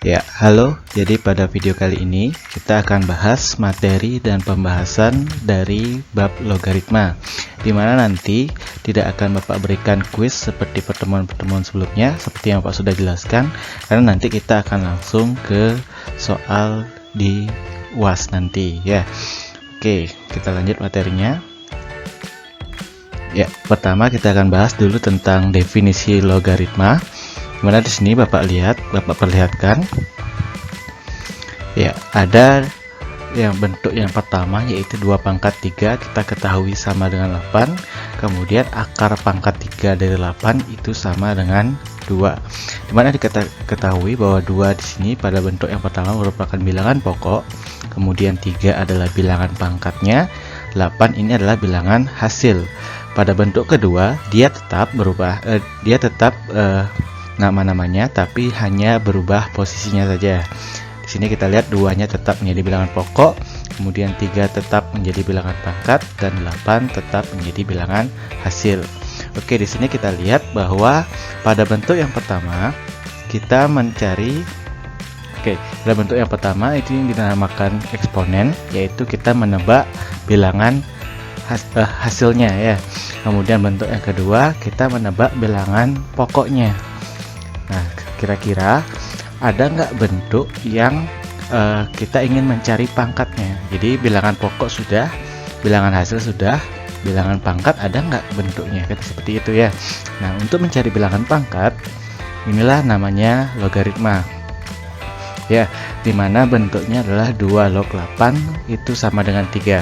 Ya, halo. Jadi pada video kali ini kita akan bahas materi dan pembahasan dari bab logaritma, dimana nanti tidak akan Bapak berikan kuis seperti pertemuan-pertemuan sebelumnya, seperti yang Bapak sudah jelaskan, karena nanti kita akan langsung ke soal di UAS nanti ya. Oke, kita lanjut materinya. Ya, pertama kita akan bahas dulu tentang definisi logaritma. Dimana di sini Bapak perlihatkan, ya ada yang bentuk yang pertama yaitu 2 pangkat 3 kita ketahui sama dengan 8. Kemudian akar pangkat 3 dari 8 itu sama dengan 2. Dimana diketahui bahwa 2 di sini pada bentuk yang pertama merupakan bilangan pokok, kemudian 3 adalah bilangan pangkatnya, 8 ini adalah bilangan hasil. Pada bentuk kedua dia tetap nama-namanya, tapi hanya berubah posisinya saja. Di sini kita lihat 2-nya tetap menjadi bilangan pokok, kemudian 3 tetap menjadi bilangan pangkat, dan 8 tetap menjadi bilangan hasil. Oke, di sini kita lihat bahwa pada bentuk yang pertama kita mencari pada bentuk yang pertama itu yang dinamakan eksponen, yaitu kita menebak bilangan hasilnya ya. Kemudian bentuk yang kedua kita menebak bilangan pokoknya. Nah, kira-kira ada nggak bentuk yang kita ingin mencari pangkatnya? Jadi bilangan pokok sudah, bilangan hasil sudah, bilangan pangkat ada nggak bentuknya? Kan seperti itu ya. Nah, untuk mencari bilangan pangkat, inilah namanya logaritma. Ya, dimana bentuknya adalah 2 log 8 itu sama dengan 3.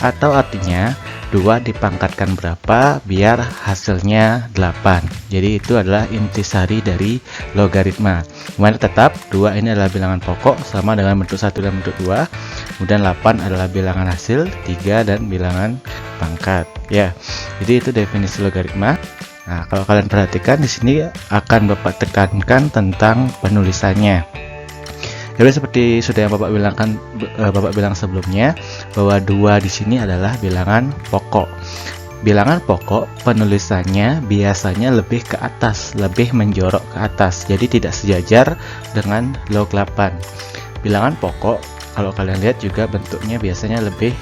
Atau artinya 2 dipangkatkan berapa biar hasilnya 8. Jadi itu adalah intisari dari logaritma. Dimana tetap 2 ini adalah bilangan pokok sama dengan bentuk 1 dan bentuk 2. Kemudian 8 adalah bilangan hasil, 3 dan bilangan pangkat. Ya. Jadi itu definisi logaritma. Nah, kalau kalian perhatikan di sini akan Bapak tekankan tentang penulisannya. Jadi seperti sudah yang Bapak bilang sebelumnya, bahwa 2 di sini adalah bilangan pokok. Bilangan pokok penulisannya biasanya lebih ke atas, lebih menjorok ke atas. Jadi tidak sejajar dengan log 8. Bilangan pokok kalau kalian lihat juga bentuknya biasanya lebih,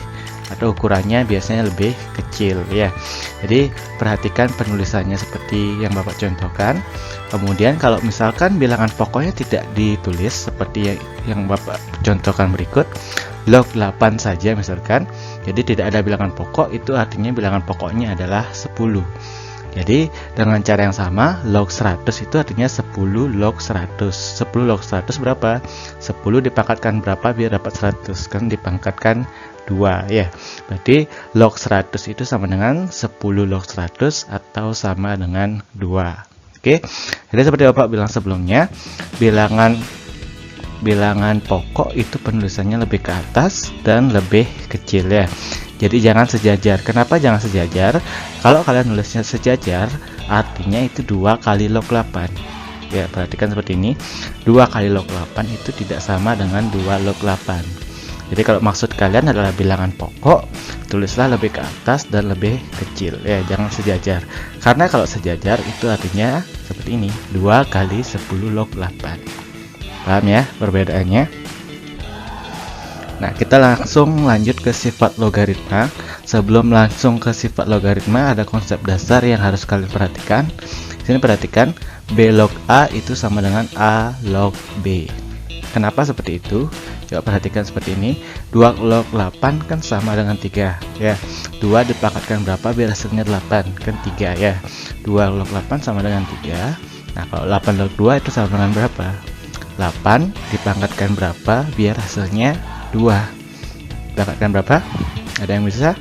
atau ukurannya biasanya lebih kecil ya. Jadi perhatikan penulisannya seperti yang Bapak contohkan. Kemudian kalau misalkan bilangan pokoknya tidak ditulis seperti yang Bapak contohkan berikut, log 8 saja misalkan, jadi tidak ada bilangan pokok, itu artinya bilangan pokoknya adalah 10. Jadi dengan cara yang sama, log 100 itu artinya 10 log 100. 10 log 100 berapa? 10 dipangkatkan berapa biar dapat 100? Kan dipangkatkan 2 ya. Berarti log 100 itu sama dengan 10 log 100 atau sama dengan 2. Oke. Jadi seperti Bapak bilang sebelumnya, bilangan pokok itu penulisannya lebih ke atas dan lebih kecil ya. Jadi jangan sejajar. Kenapa jangan sejajar? Kalau kalian nulisnya sejajar, artinya itu 2 kali log 8. Ya, perhatikan seperti ini. 2 kali log 8 itu tidak sama dengan 2 log 8. Jadi kalau maksud kalian adalah bilangan pokok, tulislah lebih ke atas dan lebih kecil ya, jangan sejajar. Karena kalau sejajar itu artinya seperti ini, 2 kali 10 log 8. Paham ya perbedaannya? Nah, kita langsung lanjut ke sifat logaritma. Sebelum langsung ke sifat logaritma, ada konsep dasar yang harus kalian perhatikan. Di sini perhatikan, B log A itu sama dengan A log B. Kenapa seperti itu? Coba perhatikan seperti ini. 2 log 8 kan sama dengan 3 ya. 2 dipangkatkan berapa biar hasilnya 8? Kan 3 ya. 2 log 8 sama dengan 3. Nah, kalau 8 log 2 itu sama dengan berapa? 8 dipangkatkan berapa biar hasilnya 2? Dipangkatkan berapa? Ada yang bisa?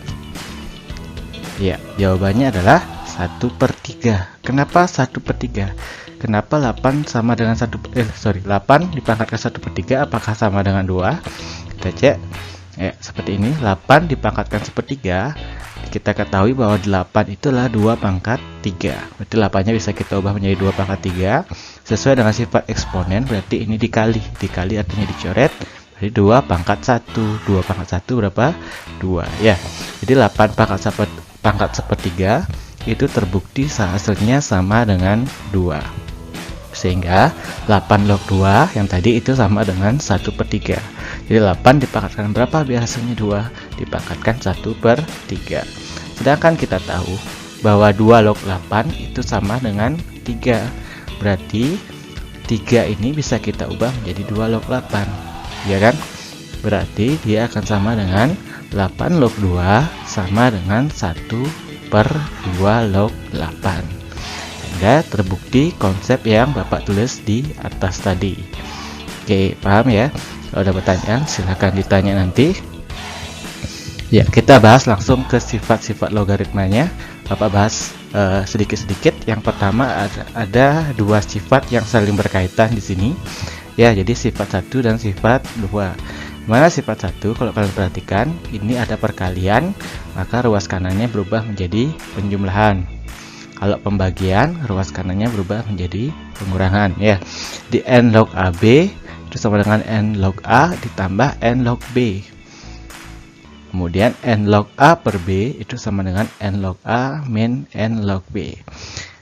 Ya, jawabannya adalah 1/3. Kenapa 1/3? Kenapa 8 sama dengan 8 dipangkatkan 1/3 apakah sama dengan 2? Kita cek. Ya, seperti ini. 8 dipangkatkan 1/3. Kita ketahui bahwa 8 itulah 2 pangkat 3. Berarti 8-nya bisa kita ubah menjadi 2 pangkat 3. Sesuai dengan sifat eksponen, berarti ini dikali. Dikali artinya dicoret. Jadi 2 pangkat 1. 2 pangkat 1 berapa? 2 ya. Jadi 8 pangkat 1/3 itu terbukti hasilnya sama dengan 2. sehingga 8 log 2 yang tadi itu sama dengan 1/3. Jadi 8 dipangkatkan berapa biar hasilnya 2? Dipangkatkan 1/3. Sedangkan kita tahu bahwa 2 log 8 itu sama dengan 3. Berarti 3 ini bisa kita ubah menjadi 2 log 8, ya kan? Berarti dia akan sama dengan 8 log 2 sama dengan 1/2 log 8. Sehingga terbukti konsep yang Bapak tulis di atas tadi. Oke, paham ya? Kalau ada pertanyaan silahkan ditanya nanti. Ya, kita bahas langsung ke sifat-sifat logaritmanya. Bapak bahas sedikit-sedikit. Yang pertama ada dua sifat yang saling berkaitan di sini. Ya, jadi sifat 1 dan sifat 2. Mana sifat 1? Kalau kalian perhatikan, ini ada perkalian, maka ruas kanannya berubah menjadi penjumlahan. Kalau pembagian, ruas kanannya berubah menjadi pengurangan. Ya, di n log AB itu sama dengan n log A ditambah n log B. Kemudian n log A per B itu sama dengan n log A min n log B.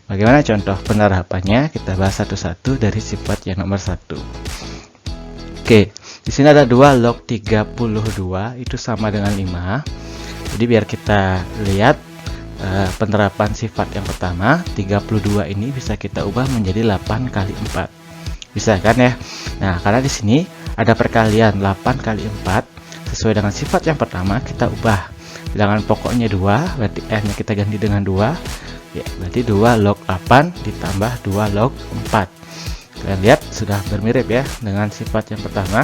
Bagaimana contoh penerapannya? Kita bahas satu-satu dari sifat yang nomor 1. Oke, di sini ada 2 log 32 itu sama dengan 5. Jadi biar kita lihat penerapan sifat yang pertama, 32 ini bisa kita ubah menjadi 8 kali 4. Bisa kan ya? Nah, karena di sini ada perkalian 8 kali 4 sesuai dengan sifat yang pertama, kita ubah bilangan pokoknya 2, berarti n-nya kita ganti dengan 2. Ya, berarti 2 log 8 ditambah 2 log 4. Kalian lihat sudah bermirip ya dengan sifat yang pertama.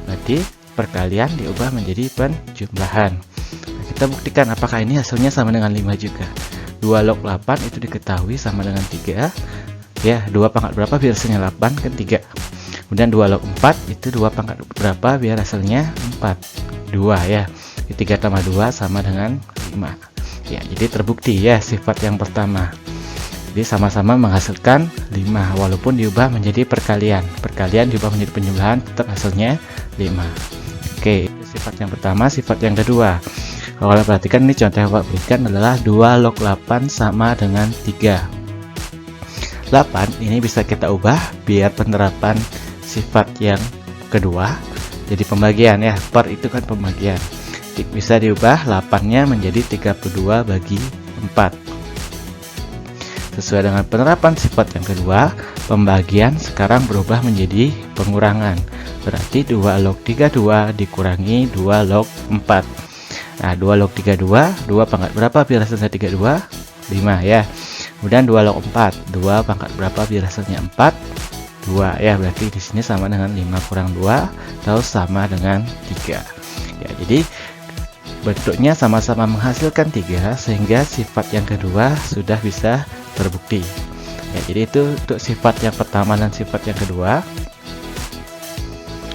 Berarti perkalian diubah menjadi penjumlahan. Nah, kita buktikan apakah ini hasilnya sama dengan 5 juga. 2 log 8 itu diketahui sama dengan 3. Ya, 2 pangkat berapa biar hasilnya 8 kan 3. Kemudian 2 log 4 itu 2 pangkat berapa biar hasilnya 4. 2 ya. 3 tambah 2 sama dengan 5. Ya, jadi terbukti ya sifat yang pertama. Jadi sama-sama menghasilkan 5 walaupun diubah menjadi perkalian. Perkalian diubah menjadi penjumlahan, tetap hasilnya 5. Oke, sifat yang pertama. Sifat yang kedua, kalau kalian perhatikan ini contoh yang Bapak berikan adalah 2 log 8 sama dengan 3. 8 ini bisa kita ubah biar penerapan sifat yang kedua jadi pembagian ya, per itu kan pembagian. Bisa diubah 8-nya menjadi 32 bagi 4. Sesuai dengan penerapan sifat yang kedua, pembagian sekarang berubah menjadi pengurangan. Berarti 2 log 32 dikurangi 2 log 4. Nah, 2 log 32, 2 pangkat berapa biar hasilnya 32? 5 ya. Kemudian 2 log 4, 2 pangkat berapa biar hasilnya 4? 2 ya. Berarti di sini sama dengan 5 kurang 2 atau sama dengan 3. Ya, jadi bentuknya sama-sama menghasilkan 3 sehingga sifat yang kedua sudah bisa terbukti. Ya, jadi itu untuk sifat yang pertama dan sifat yang kedua.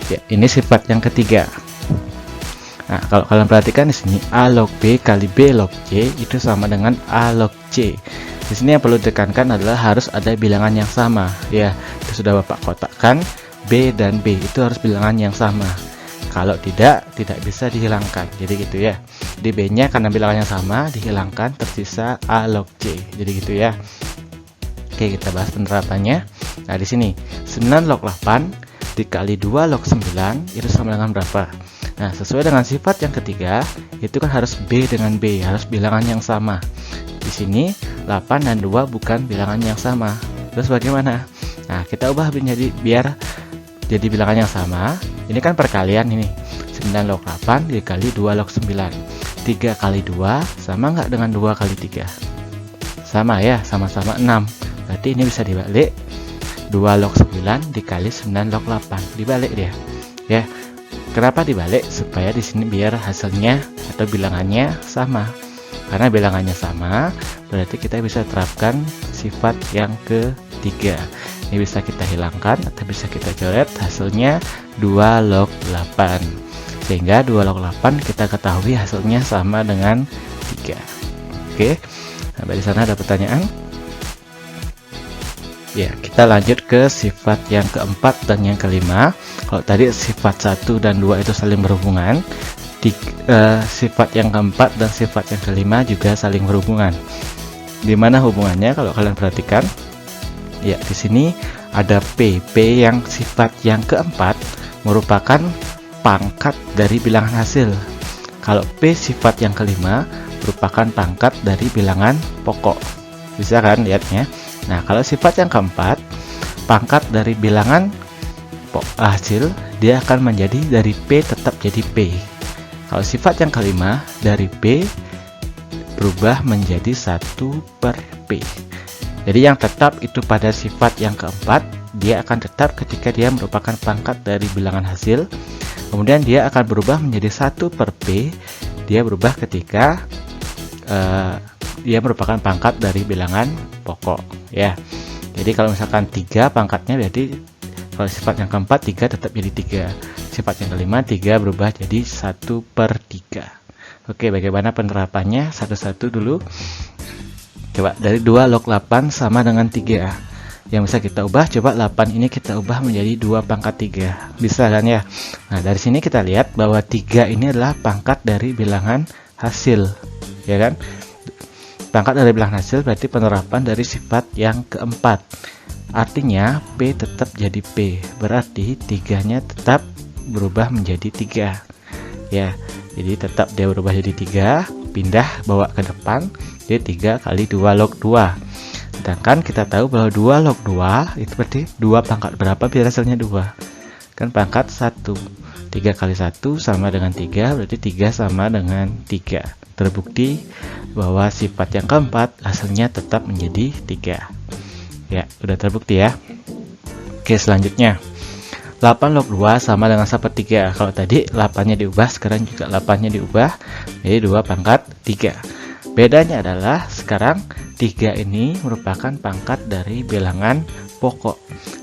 Ya, ini sifat yang ketiga. Nah, kalau kalian perhatikan di sini A log B kali B log C itu sama dengan A log C. Di sini yang perlu ditekankan adalah harus ada bilangan yang sama. Ya, itu sudah Bapak kotakkan, B dan B itu harus bilangan yang sama. Kalau tidak bisa dihilangkan. Jadi gitu ya. Di B-nya karena bilangannya sama dihilangkan, tersisa A log C. Jadi gitu ya. Oke, kita bahas penerapannya. Nah, di sini 9 log 8 dikali 2 log 9 itu sama dengan berapa? Nah, sesuai dengan sifat yang ketiga, itu kan harus B dengan B, harus bilangan yang sama. Di sini 8 dan 2 bukan bilangan yang sama. Terus bagaimana? Nah, kita ubah menjadi biar jadi bilangan yang sama. Ini kan perkalian ini. 9 log 8 dikali 2 log 9. 3 kali 2 sama nggak dengan 2 kali 3? Sama ya, sama-sama 6. Berarti ini bisa dibalik. 2 log 9 dikali 9 log 8. Dibalik dia. Ya. Kenapa dibalik? Supaya di sini biar hasilnya atau bilangannya sama. Karena bilangannya sama, berarti kita bisa terapkan sifat yang ketiga. Ini bisa kita hilangkan atau bisa kita coret, hasilnya 2 log 8. Sehingga 2 log 8 kita ketahui hasilnya sama dengan 3. Oke, sampai di sana ada pertanyaan? Ya, kita lanjut ke sifat yang keempat dan yang kelima. Kalau tadi sifat 1 dan 2 itu saling berhubungan, sifat yang keempat dan sifat yang kelima juga saling berhubungan. Di mana hubungannya? Kalau kalian perhatikan, ya di sini ada P. P yang sifat yang keempat merupakan pangkat dari bilangan hasil. Kalau P sifat yang kelima merupakan pangkat dari bilangan pokok. Bisa kan lihatnya? Nah, kalau sifat yang keempat, pangkat dari bilangan hasil, dia akan menjadi dari P tetap jadi P. Kalau sifat yang kelima, dari P berubah menjadi 1 per P. Jadi yang tetap itu pada sifat yang keempat, dia akan tetap ketika dia merupakan pangkat dari bilangan hasil. Kemudian dia akan berubah menjadi 1 per P, dia berubah ketika dia merupakan pangkat dari bilangan pokok ya. Jadi kalau misalkan 3 pangkatnya, berarti kalau sifat yang keempat 3 tetap jadi 3, sifat yang kelima 3 berubah jadi 1 per 3. Oke, bagaimana penerapannya satu-satu dulu. Coba dari 2 log 8 sama dengan 3. Yang bisa kita ubah, coba 8 ini kita ubah menjadi 2 pangkat 3. Bisa kan ya? Nah, dari sini kita lihat bahwa 3 ini adalah pangkat dari bilangan hasil. Ya kan? Pangkat dari bilangan hasil berarti penerapan dari sifat yang keempat. Artinya P tetap jadi P. Berarti 3-nya tetap berubah menjadi 3. Ya, jadi tetap dia berubah jadi 3, pindah bawa ke depan, jadi 3 kali 2 log 2. Sedangkan kita tahu bahwa 2 log 2 itu berarti 2 pangkat berapa biar hasilnya 2. Kan pangkat 1. 3 kali 1 sama dengan 3, berarti 3 sama dengan 3. Terbukti bahwa sifat yang keempat hasilnya tetap menjadi 3. Ya, udah terbukti ya. Oke, selanjutnya 8 log 2 sama dengan 1/3. Kalau tadi 8-nya diubah, sekarang juga 8-nya diubah jadi 2 pangkat 3. Bedanya adalah sekarang 3 ini merupakan pangkat dari bilangan pokok,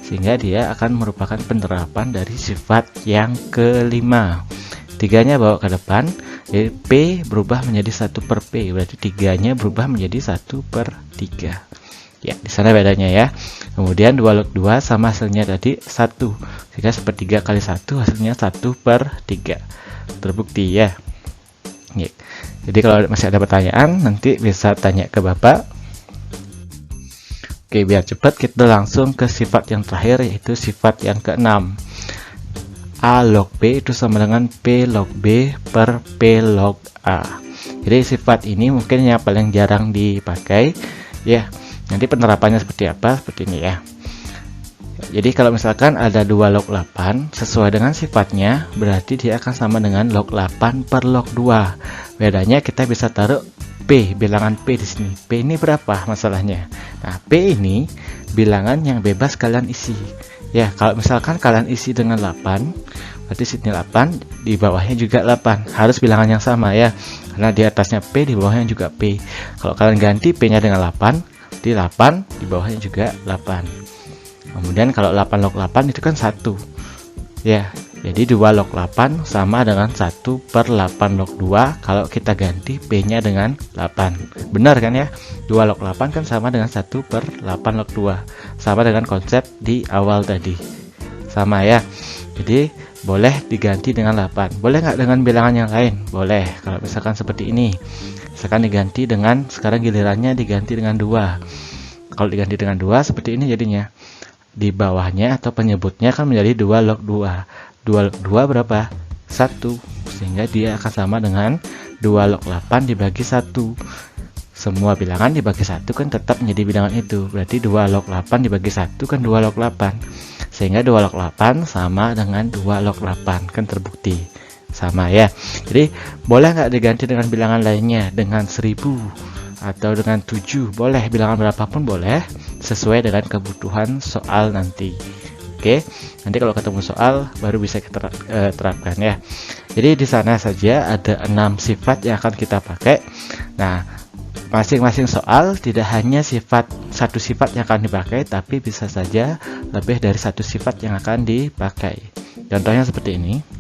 sehingga dia akan merupakan penerapan dari sifat yang kelima. 3-nya bawa ke depan, jadi P berubah menjadi 1 per P, berarti 3-nya berubah menjadi 1 per 3. Ya, di sana bedanya ya. Kemudian 2 log 2 sama hasilnya tadi 1. Sehingga 1/3 kali 1 hasilnya 1 per 3. Terbukti ya. Ya. Jadi kalau masih ada pertanyaan nanti bisa tanya ke Bapak. Oke, biar cepat kita langsung ke sifat yang terakhir, yaitu sifat yang ke-6. A log B itu sama dengan P log B per P log A. Jadi sifat ini mungkin yang paling jarang dipakai ya. Nanti penerapannya seperti apa? Seperti ini ya. Jadi kalau misalkan ada 2 log 8 sesuai dengan sifatnya, berarti dia akan sama dengan log 8 per log 2. Bedanya kita bisa taruh P, bilangan P di sini. P ini berapa masalahnya? Nah, P ini bilangan yang bebas kalian isi. Ya, kalau misalkan kalian isi dengan 8, berarti sini 8, di bawahnya juga 8. Harus bilangan yang sama ya. Karena di atasnya P, di bawahnya juga P. Kalau kalian ganti P-nya dengan 8, di 8 di bawahnya juga 8. Kemudian kalau 8 log 8 itu kan 1 ya, jadi 2 log 8 sama dengan 1 per 8 log 2 kalau kita ganti P nya dengan 8. Benar kan ya, 2 log 8 kan sama dengan 1 per 8 log 2, sama dengan konsep di awal tadi, sama ya. Jadi boleh diganti dengan 8. Boleh nggak dengan bilangan yang lain? Boleh. Kalau misalkan seperti ini, misalkan diganti dengan, sekarang gilirannya diganti dengan 2. Kalau diganti dengan 2 seperti ini jadinya. Di bawahnya atau penyebutnya kan menjadi 2 log 2. 2 log 2 berapa? 1. Sehingga dia akan sama dengan 2 log 8 dibagi 1. Semua bilangan dibagi 1 kan tetap menjadi bilangan itu. Berarti 2 log 8 dibagi 1 kan 2 log 8. Sehingga 2 log 8 sama dengan 2 log 8. Kan terbukti. Sama ya. Jadi boleh nggak diganti dengan bilangan lainnya, dengan 1000 atau dengan 7, boleh, bilangan berapapun boleh, sesuai dengan kebutuhan soal nanti. Oke, nanti kalau ketemu soal baru bisa kita terapkan ya. Jadi di sana saja ada 6 sifat yang akan kita pakai. Nah, masing-masing soal tidak hanya satu sifat yang akan dipakai, tapi bisa saja lebih dari satu sifat yang akan dipakai. Contohnya seperti ini.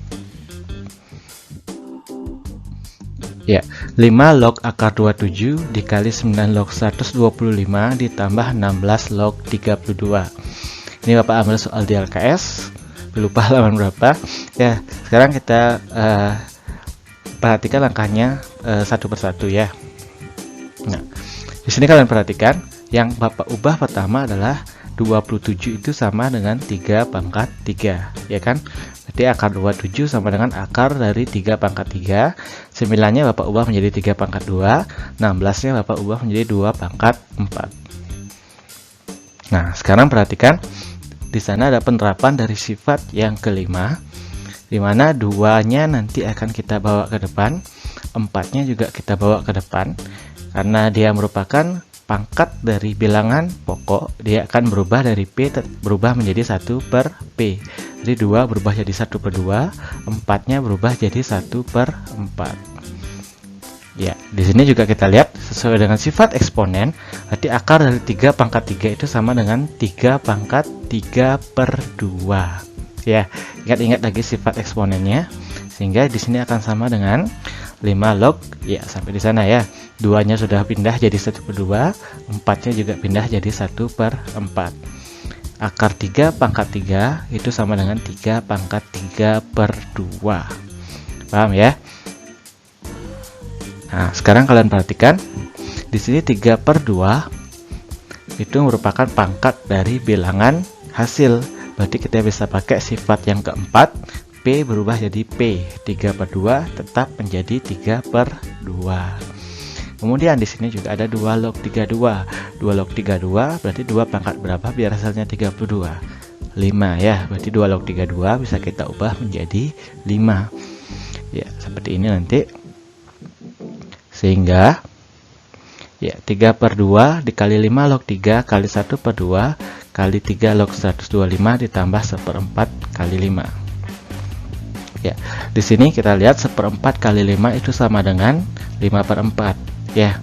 Ya, 5 log akar 27 dikali 9 log 125 ditambah 16 log 32. Ini Bapak ambil soal di LKS, lupa halaman berapa. Ya, sekarang kita perhatikan langkahnya satu persatu ya. Nah, di sini kalian perhatikan, yang Bapak ubah pertama adalah 27 itu sama dengan 3 pangkat 3, ya kan? Berarti akar 27 sama dengan akar dari 3 pangkat 3. 9-nya Bapak ubah menjadi 3 pangkat 2. 16-nya Bapak ubah menjadi 2 pangkat 4. Nah, sekarang perhatikan di sana ada penerapan dari sifat yang kelima, di mana 2-nya nanti akan kita bawa ke depan, 4-nya juga kita bawa ke depan. Karena dia merupakan pangkat dari bilangan pokok, dia akan berubah dari P berubah menjadi 1 per P. Jadi 2 berubah jadi 1 per 2, 4-nya berubah jadi 1 per 4. Ya, di sini juga kita lihat sesuai dengan sifat eksponen, berarti akar dari 3 pangkat 3 itu sama dengan 3 pangkat 3 per 2. Ya, ingat-ingat lagi sifat eksponennya, sehingga di sini akan sama dengan 5 log, ya sampai di sana ya. 2-nya sudah pindah jadi 1 per 2, 4-nya juga pindah jadi 1 per 4. Akar 3 pangkat 3 itu sama dengan 3 pangkat 3 per 2. Paham ya? Nah, sekarang kalian perhatikan di sini 3 per 2 itu merupakan pangkat dari bilangan hasil. Berarti kita bisa pakai sifat yang keempat, P berubah jadi P. 3 per 2 tetap menjadi 3 per 2. Kemudian di sini juga ada 2 log 32. 2 log 32 berarti 2 pangkat berapa biar hasilnya 32? 5 ya. Berarti 2 log 32 bisa kita ubah menjadi 5. Ya, seperti ini nanti. Sehingga ya 3 per 2 dikali 5 log 3 kali 1 per 2 kali 3 log 125 ditambah 1/4 kali 5. Ya, di sini kita lihat 1/4 kali 5 itu sama dengan 5/4 ya.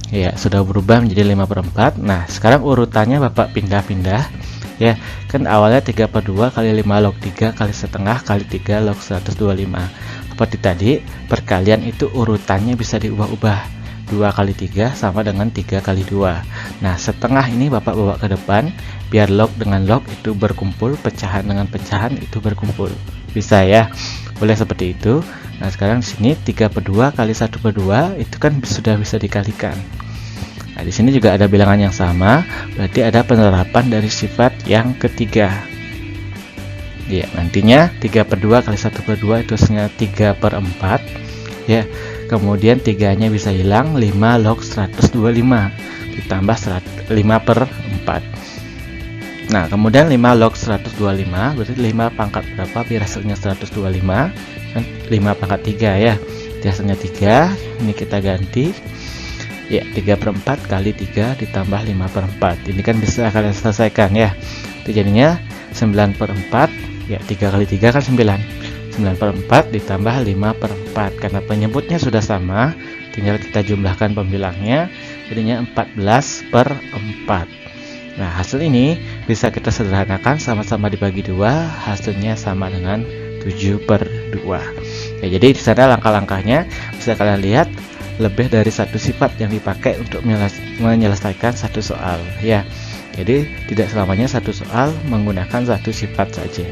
Ya, sudah berubah menjadi 5/4. Nah, sekarang urutannya Bapak pindah-pindah ya. Kan awalnya 3 per 2 kali 5 log 3 kali setengah kali 3 log 125. Seperti tadi, perkalian itu urutannya bisa diubah-ubah. 2 kali 3 sama dengan 3 kali 2. Nah, setengah ini Bapak bawa ke depan, biar log dengan log itu berkumpul, pecahan dengan pecahan itu berkumpul. Bisa ya? Boleh seperti itu. Nah, sekarang di sini 3 per 2 kali 1 per 2 itu kan sudah bisa dikalikan. Nah, di sini juga ada bilangan yang sama, berarti ada penerapan dari sifat yang ketiga. Ya, nantinya 3 per 2 kali 1 per 2 itu hasilnya 3 per 4 ya. Kemudian 3-nya bisa hilang, 5 log 125 ditambah 5 per 4. Nah, kemudian 5 log 125 berarti 5 pangkat berapa biar hasilnya 125 kan 5 pangkat 3 ya. Jadi hasilnya 3, ini kita ganti ya, 3 per 4 kali 3 ditambah 5 per 4. Ini kan bisa kalian selesaikan ya. Jadi jadinya 9 per 4 ya, 3 kali 3 kan 9. 9 per 4 ditambah 5 per 4. Karena penyebutnya sudah sama, tinggal kita jumlahkan pembilangnya, jadinya 14 per 4. Nah, hasil ini bisa kita sederhanakan, sama-sama dibagi 2, hasilnya sama dengan 7 per 2. Ya, jadi di sana langkah-langkahnya bisa kalian lihat, lebih dari satu sifat yang dipakai untuk menyelesaikan satu soal ya. Jadi tidak selamanya satu soal menggunakan satu sifat saja.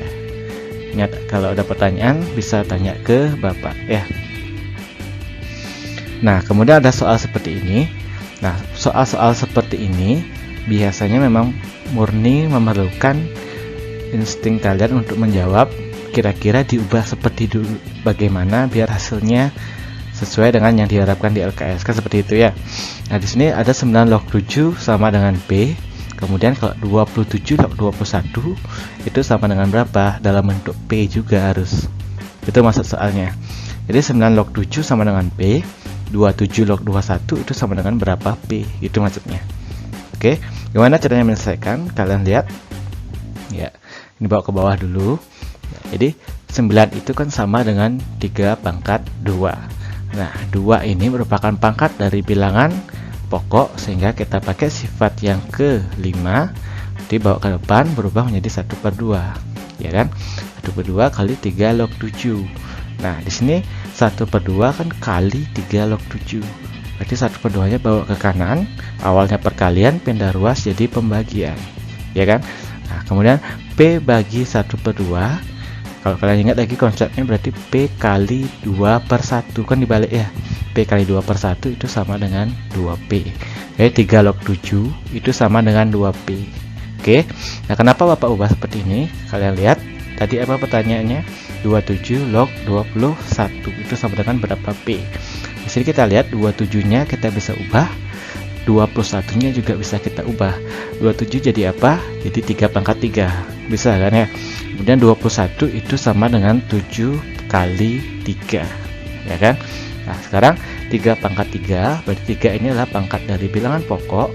Ingat, kalau ada pertanyaan bisa tanya ke Bapak ya. Nah, kemudian ada soal seperti ini. Nah, soal-soal seperti ini biasanya memang murni memerlukan insting kalian untuk menjawab, kira-kira diubah seperti dulu bagaimana biar hasilnya sesuai dengan yang diharapkan di LKS, kan seperti itu ya. Nah, di sini ada 9 log 7 sama dengan P. Kemudian kalau 27 log 21 itu sama dengan berapa? Dalam bentuk P juga harus. Itu maksud soalnya. Jadi 9 log 7 sama dengan P, 27 log 21 itu sama dengan berapa P? Itu maksudnya. Oke, gimana caranya menyelesaikan? Kalian lihat. Ya, ini bawa ke bawah dulu. Ya, jadi 9 itu kan sama dengan 3 pangkat 2. Nah, 2 ini merupakan pangkat dari bilangan pokok, sehingga kita pakai sifat yang ke-5, dibawa ke depan berubah menjadi 1 per 2 ya kan. 1 per 2 kali 3 log 7. Nah, di sini 1 per 2 kan kali 3 log 7, berarti 1 per 2 nya bawa ke kanan, awalnya perkalian pindah ruas jadi pembagian ya kan. Nah, kemudian P bagi 1 per 2, kalau kalian ingat lagi konsepnya, berarti P kali 2 per 1 kan dibalik ya. P kali 2 per 1 itu sama dengan 2P. 3 log 7 itu sama dengan 2P. Oke. Nah, kenapa Bapak ubah seperti ini? Kalian lihat, tadi apa pertanyaannya? 27 log 21 itu sama dengan berapa P? Di sini kita lihat 27-nya kita bisa ubah, 21-nya juga bisa kita ubah. 27 jadi apa? Jadi 3 pangkat 3. Bisa kan ya? Kemudian 21 itu sama dengan 7 kali 3. Ya kan? Nah, sekarang 3 pangkat 3, berarti 3 ini adalah pangkat dari bilangan pokok.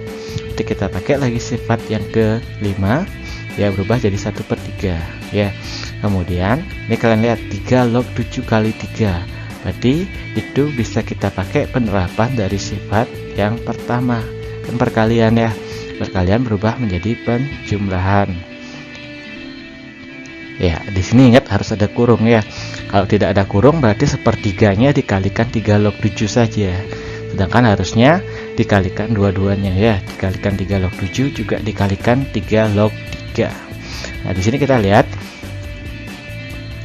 Jadi kita pakai lagi sifat yang ke-5, ya berubah jadi 1/3 ya. Kemudian ini kalian lihat 3 log 7 kali 3, berarti itu bisa kita pakai penerapan dari sifat yang pertama, kan perkalian ya. Perkalian berubah menjadi penjumlahan. Ya, di sini ingat harus ada kurung ya. Kalau tidak ada kurung berarti 1/3-nya dikalikan 3 log 7 saja. Sedangkan harusnya dikalikan dua-duanya ya. Dikalikan 3 log 7 juga dikalikan 3 log 3. Nah, di sini kita lihat,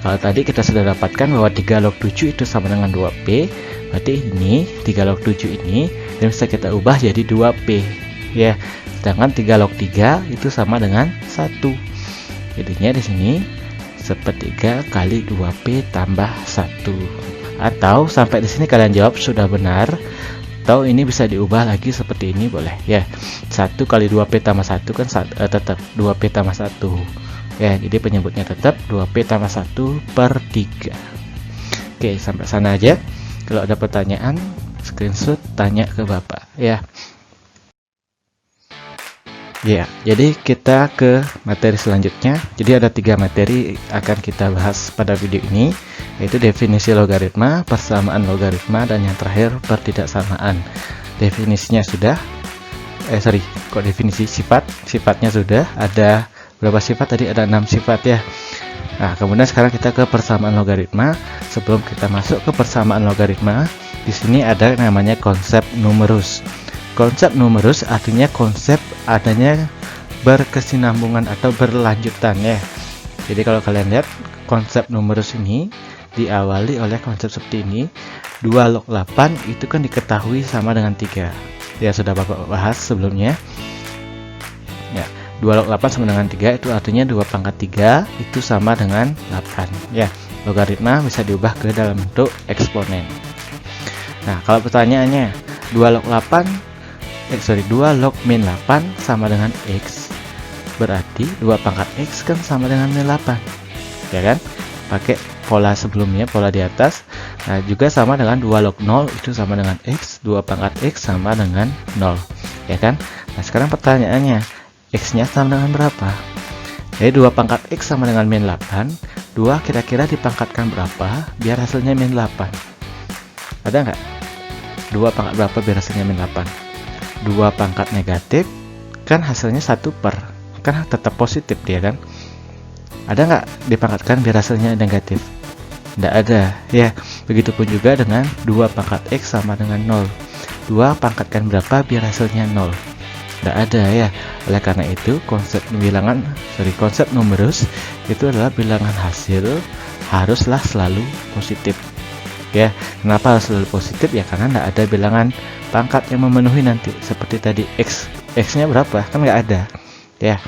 kalau tadi kita sudah dapatkan bahwa 3 log 7 itu sama dengan 2P, berarti ini 3 log 7 ini bisa kita ubah jadi 2P ya. Sedangkan 3 log 3 itu sama dengan 1. Jadinya di sini 1/3 kali 2P tambah 1. Atau sampai di sini kalian jawab sudah benar, atau ini bisa diubah lagi seperti ini boleh ya. 1 kali 2P tambah 1 kan tetap 2P tambah 1 ya. Jadi penyebutnya tetap 2P tambah 1/3. Oke, sampai sana aja. Kalau ada pertanyaan, screenshot tanya ke Bapak ya. Ya, jadi kita ke materi selanjutnya. Jadi ada 3 materi akan kita bahas pada video ini, yaitu definisi logaritma, persamaan logaritma, dan yang terakhir pertidaksamaan. Definisinya sudah, definisi sifatnya sudah. Ada berapa sifat tadi? Ada 6 sifat ya. Nah, kemudian sekarang kita ke persamaan logaritma. Sebelum kita masuk ke persamaan logaritma, di sini ada namanya konsep numerus. Konsep numerus artinya konsep adanya berkesinambungan atau berlanjutan ya. Jadi kalau kalian lihat konsep numerus ini diawali oleh konsep seperti ini. 2 log 8 itu kan diketahui sama dengan 3. Ya, sudah Bapak bahas sebelumnya. Ya, 2 log 8 sama dengan 3 itu artinya 2 pangkat 3 itu sama dengan 8 ya. Logaritma bisa diubah ke dalam bentuk eksponen. Nah, kalau pertanyaannya 2 log min 8 sama dengan X, berarti 2 pangkat X kan sama dengan min 8 ya kan, pakai pola sebelumnya, pola di atas. Nah, juga sama dengan 2 log 0 itu sama dengan X, 2 pangkat X sama dengan 0 ya kan. Nah, sekarang pertanyaannya, X nya sama dengan berapa? Jadi 2 pangkat X sama dengan min 8, 2 kira-kira dipangkatkan berapa biar hasilnya min 8? Ada nggak? 2 pangkat berapa biar hasilnya min 8? 2 pangkat negatif kan hasilnya 1 per, kan tetap positif dia kan. Ada nggak dipangkatkan biar hasilnya negatif? Tidak ada ya. Begitupun juga dengan 2 pangkat X sama dengan 0, 2 pangkatkan berapa biar hasilnya 0? Tidak ada ya. Oleh karena itu konsep numerus itu adalah bilangan hasil haruslah selalu positif ya. Kenapa harus selalu positif ya? Karena tidak ada bilangan pangkat yang memenuhi nanti. Seperti tadi X nya berapa? Kan nggak ada ya.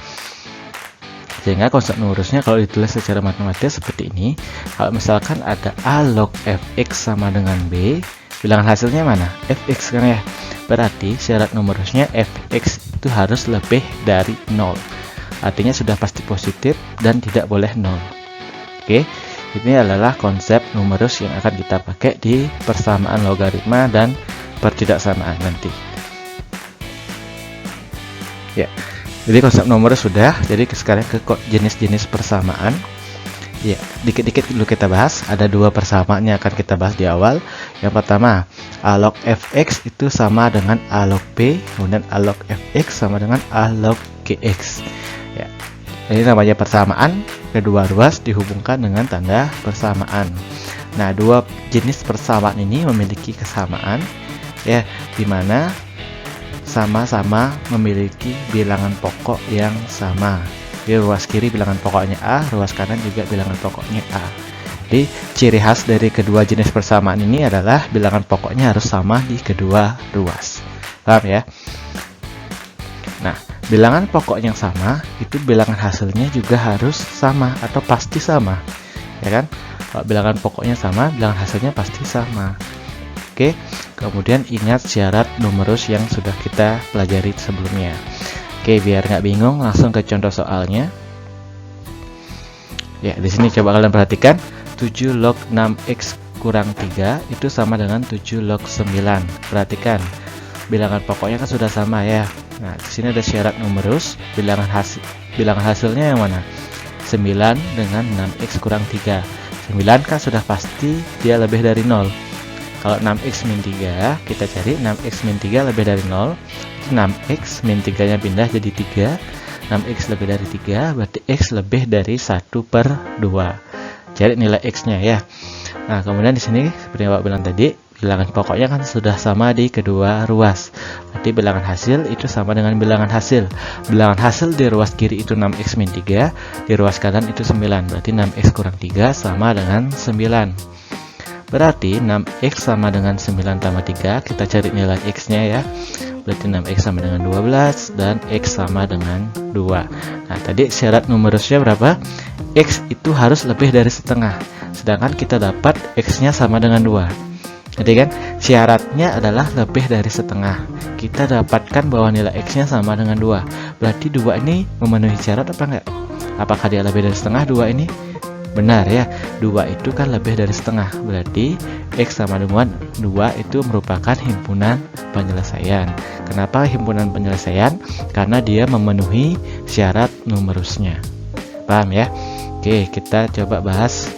Sehingga konsep numerusnya kalau ditulis secara matematis seperti ini. Kalau misalkan ada A log fx sama dengan B, bilangan hasilnya mana? Fx kan ya. Berarti syarat numerusnya fx itu harus lebih dari 0. Artinya sudah pasti positif dan tidak boleh 0. Oke. Ini adalah konsep numerus yang akan kita pakai di persamaan logaritma dan pertidaksamaan nanti. Ya. Jadi konsep numerus sudah. Jadi sekarang ke jenis-jenis persamaan. Ya, dikit-dikit dulu kita bahas. Ada 2 persamaan yang akan kita bahas di awal. Yang pertama, A log fx itu sama dengan A log b, kemudian A log fx sama dengan A log gx. Ya. Ini namanya persamaan, kedua ruas dihubungkan dengan tanda persamaan. Nah, 2 jenis persamaan ini memiliki kesamaan ya, dimana sama-sama memiliki bilangan pokok yang sama. Di ruas kiri bilangan pokoknya A, ruas kanan juga bilangan pokoknya A. Jadi ciri khas dari kedua jenis persamaan ini adalah bilangan pokoknya harus sama di kedua ruas. Paham ya? Nah, bilangan pokok yang sama itu bilangan hasilnya juga harus sama atau pasti sama, ya kan? Kalau bilangan pokoknya sama, bilangan hasilnya pasti sama. Oke, kemudian ingat syarat numerus yang sudah kita pelajari sebelumnya. Oke, biar nggak bingung, langsung ke contoh soalnya. Ya, di sini coba kalian perhatikan, 7 log 6x kurang 3 itu sama dengan 7 log 9. Perhatikan, bilangan pokoknya kan sudah sama ya. Nah, di sini ada syarat numerus, bilangan hasilnya yang mana? 9 dengan 6x kurang 3. 9 kan sudah pasti dia lebih dari 0. Kalau 6x min 3, kita cari 6x min 3 lebih dari 0. 6x min 3 nya pindah jadi 3. 6x lebih dari 3, berarti x lebih dari 1/2. Cari nilai x nya ya. Nah, kemudian di sini seperti yang Pak bilang tadi, bilangan pokoknya kan sudah sama di kedua ruas. Berarti bilangan hasil itu sama dengan bilangan hasil. Bilangan hasil di ruas kiri itu 6x min 3, di ruas kanan itu 9. Berarti 6x kurang 3 sama dengan 9. Berarti 6x sama dengan 9 tambah 3, kita cari nilai x-nya ya. Berarti 6x sama dengan 12 dan x sama dengan 2. Nah, tadi syarat numerusnya berapa? X itu harus lebih dari setengah. Sedangkan kita dapat x-nya sama dengan 2. Jadi kan syaratnya adalah lebih dari setengah. Kita dapatkan bahwa nilai x-nya sama dengan 2. Berarti 2 ini memenuhi syarat apa enggak? Apakah dia lebih dari setengah 2 ini? Benar ya, 2 itu kan lebih dari setengah. Berarti x sama dengan 2 itu merupakan himpunan penyelesaian. Kenapa himpunan penyelesaian? Karena dia memenuhi syarat numerusnya. Paham ya? Oke, kita coba bahas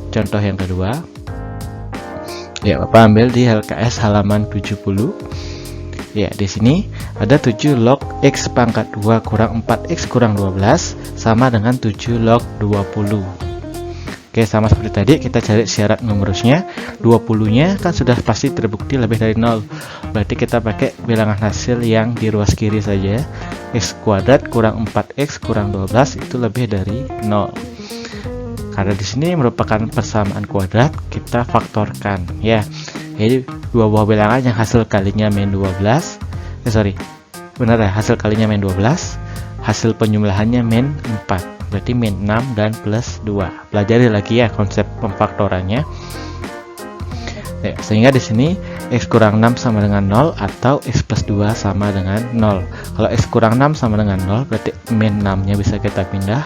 contoh yang kedua. Ya, Bapak ambil di LKS halaman 70. Ya, di sini ada 7 log x pangkat 2 kurang 4x kurang 12 sama dengan 7 log 20. Oke, sama seperti tadi, kita cari syarat numerusnya. 20-nya kan sudah pasti terbukti lebih dari 0. Berarti kita pakai bilangan hasil yang di ruas kiri saja. X kuadrat kurang 4x kurang 12 itu lebih dari 0. Karena di sini merupakan persamaan kuadrat, kita faktorkan ya. Jadi dua buah bilangan yang hasil kalinya min 12. Benar ya, hasil kalinya min 12, hasil penjumlahannya min 4. Berarti min 6 dan plus 2. Pelajari lagi ya konsep pemfaktorannya. Ya, sehingga di sini x kurang 6 sama dengan 0 atau x plus 2 sama dengan 0. Kalau x kurang 6 sama dengan 0, berarti min 6-nya bisa kita pindah.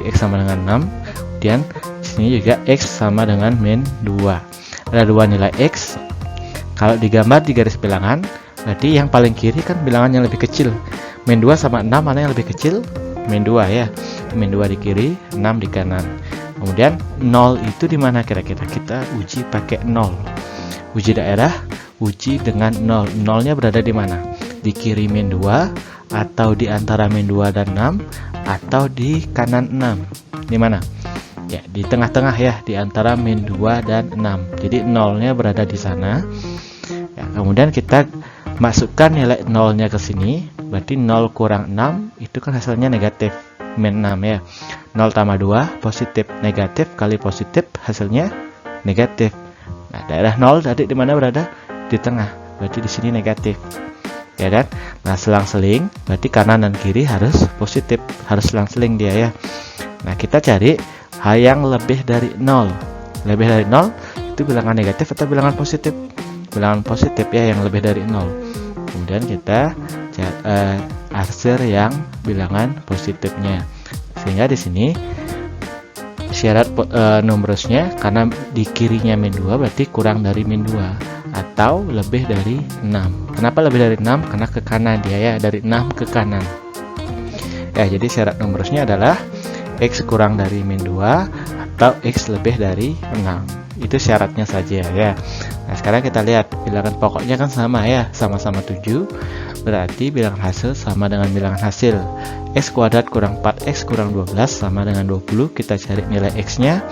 Di x sama dengan 6. Kemudian di sini juga x sama dengan min 2. Ada dua nilai x. Kalau digambar di garis bilangan, berarti yang paling kiri kan bilangan yang lebih kecil. Min 2 sama 6 mana yang lebih kecil? Min 2 ya. Min 2 di kiri, 6 di kanan. Kemudian 0 itu di mana kira-kira? Kita uji pakai 0. Uji daerah, uji dengan 0. 0-nya berada di mana? Di kiri min 2 atau di antara min 2 dan 6 atau di kanan 6. Di mana? Ya, di tengah-tengah ya, di antara min 2 dan 6. Jadi 0-nya berada di sana. Ya, kemudian kita masukkan nilai 0-nya ke sini. Berarti 0 kurang 6 itu kan hasilnya negatif, min 6 ya. 0 tambah 2 positif, negatif kali positif hasilnya negatif. Nah, daerah 0 tadi di mana berada? Di tengah. Berarti di sini negatif. Ya kan? Nah, selang-seling berarti kanan dan kiri harus positif, harus selang-seling dia ya. Nah, kita cari hal yang lebih dari 0. Lebih dari 0 itu bilangan negatif atau bilangan positif? Bilangan positif ya, yang lebih dari 0. Kemudian kita arsir yang bilangan positifnya. Sehingga di sini syarat numerusnya karena di kirinya min 2 berarti kurang dari min 2 atau lebih dari 6. Kenapa lebih dari 6? Karena ke kanan dia ya, dari 6 ke kanan. Ya, jadi syarat numerusnya adalah x kurang dari min 2 atau x lebih dari 6. Itu syaratnya saja ya. Nah, sekarang kita lihat bilangan pokoknya kan sama ya, sama-sama 7. Berarti bilangan hasil sama dengan bilangan hasil. X kuadrat kurang 4x kurang 12 sama dengan 20. Kita cari nilai x-nya.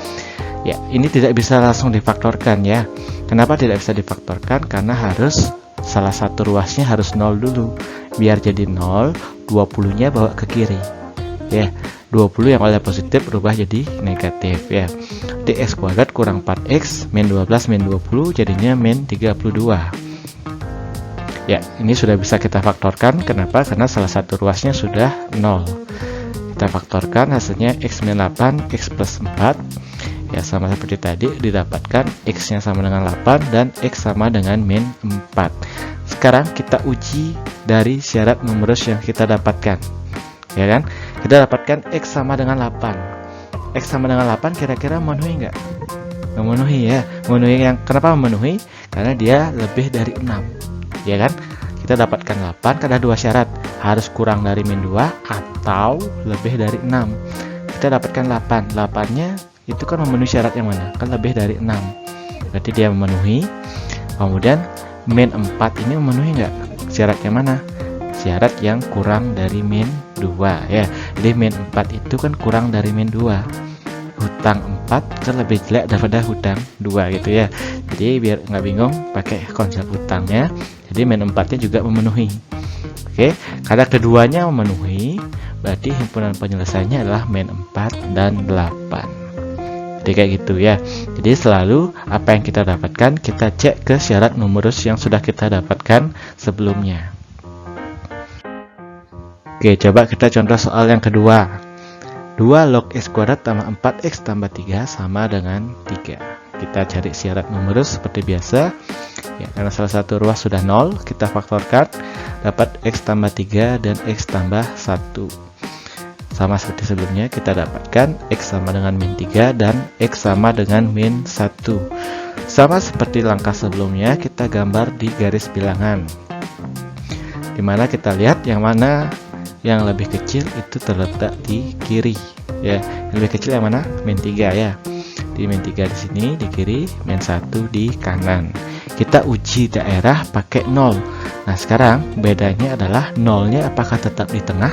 Ya, ini tidak bisa langsung difaktorkan ya. Kenapa tidak bisa difaktorkan? Karena harus salah satu ruasnya harus 0 dulu. Biar jadi 0, 20-nya bawa ke kiri. Ya, 20 yang oleh positif berubah jadi negatif ya. X kuadrat kurang 4x min 12 min 20 jadinya min 32. Ya, ini sudah bisa kita faktorkan. Kenapa? Karena salah satu ruasnya sudah 0. Kita faktorkan, hasilnya X min 8, X plus 4. Ya, sama seperti tadi, didapatkan X-nya sama dengan 8 dan X sama dengan min 4. Sekarang kita uji dari syarat numerus yang kita dapatkan. Ya kan? Kita dapatkan X sama dengan 8. X sama dengan 8 kira-kira memenuhi nggak? Memenuhi ya. Memenuhi yang kenapa memenuhi? Karena dia lebih dari 6. Ya kan? Kita dapatkan 8 karena dua syarat, harus kurang dari min 2 atau lebih dari 6. Kita dapatkan 8. 8-nya itu kan memenuhi syarat yang mana? Kan lebih dari 6. Berarti dia memenuhi. Kemudian min 4 ini memenuhi nggak? Syarat yang mana? Syarat yang kurang dari min 2 ya. Jadi min 4 itu kan kurang dari min 2. Hutang 4 kan lebih jelek daripada hutang 2 gitu ya. Jadi biar nggak bingung pakai konsep hutangnya. Jadi min 4-nya juga memenuhi. Oke, karena keduanya memenuhi, berarti himpunan penyelesaiannya adalah min 4 dan 8. Jadi kayak gitu ya. Jadi selalu apa yang kita dapatkan, kita cek ke syarat numerus yang sudah kita dapatkan sebelumnya. Oke, coba kita contoh soal yang kedua. 2 log x kuadrat tambah 4x tambah 3 sama dengan 3. Kita cari syarat numerus seperti biasa. Ya, karena salah satu ruas sudah 0, kita faktorkan, dapat x tambah 3 dan x tambah 1. Sama seperti sebelumnya, kita dapatkan x sama dengan min 3 dan x sama dengan min 1. Sama seperti langkah sebelumnya, kita gambar di garis bilangan, dimana kita lihat yang mana yang lebih kecil itu terletak di kiri ya. Yang lebih kecil yang mana? Min 3 ya. Di min 3 di sini di kiri, min 1 di kanan. Kita uji daerah pakai 0. Nah, sekarang bedanya adalah 0-nya apakah tetap di tengah?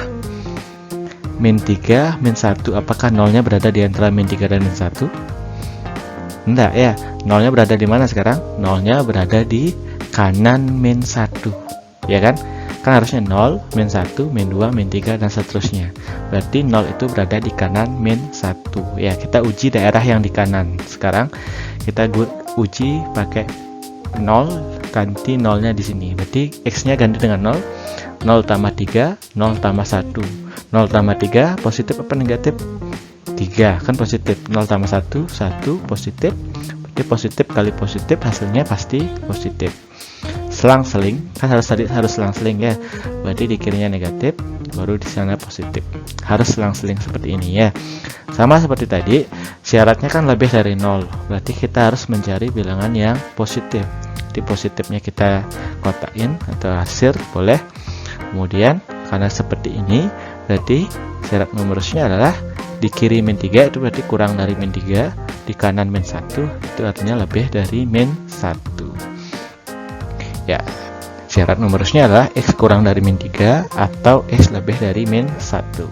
Min 3, min 1, apakah 0-nya berada di antara min 3 dan min 1? Enggak ya. 0-nya berada di mana sekarang? 0-nya berada di kanan min 1. Ya kan? Kan harusnya 0, min 1, min 2, min 3, dan seterusnya. Berarti 0 itu berada di kanan min 1. Ya, kita uji daerah yang di kanan. Sekarang kita uji pakai 0, ganti 0-nya di sini. Berarti X-nya ganti dengan 0. 0 tambah 3, 0 tambah 1. 0 tambah 3, positif apa negatif? 3, kan positif. 0 tambah 1, 1, positif. Berarti positif kali positif, hasilnya pasti positif. Selang-seling, kan harus selang-seling ya. Berarti di kirinya negatif, baru di sana positif. Harus selang-seling seperti ini ya. Sama seperti tadi, syaratnya kan lebih dari 0. Berarti kita harus mencari bilangan yang positif. Di positifnya kita kotakin atau hasil boleh. Kemudian karena seperti ini, berarti syarat numerusnya adalah di kiri min 3 itu berarti kurang dari min 3, di kanan min 1 itu artinya lebih dari min 1. Ya, syarat numerusnya adalah X kurang dari min 3 atau X lebih dari min 1.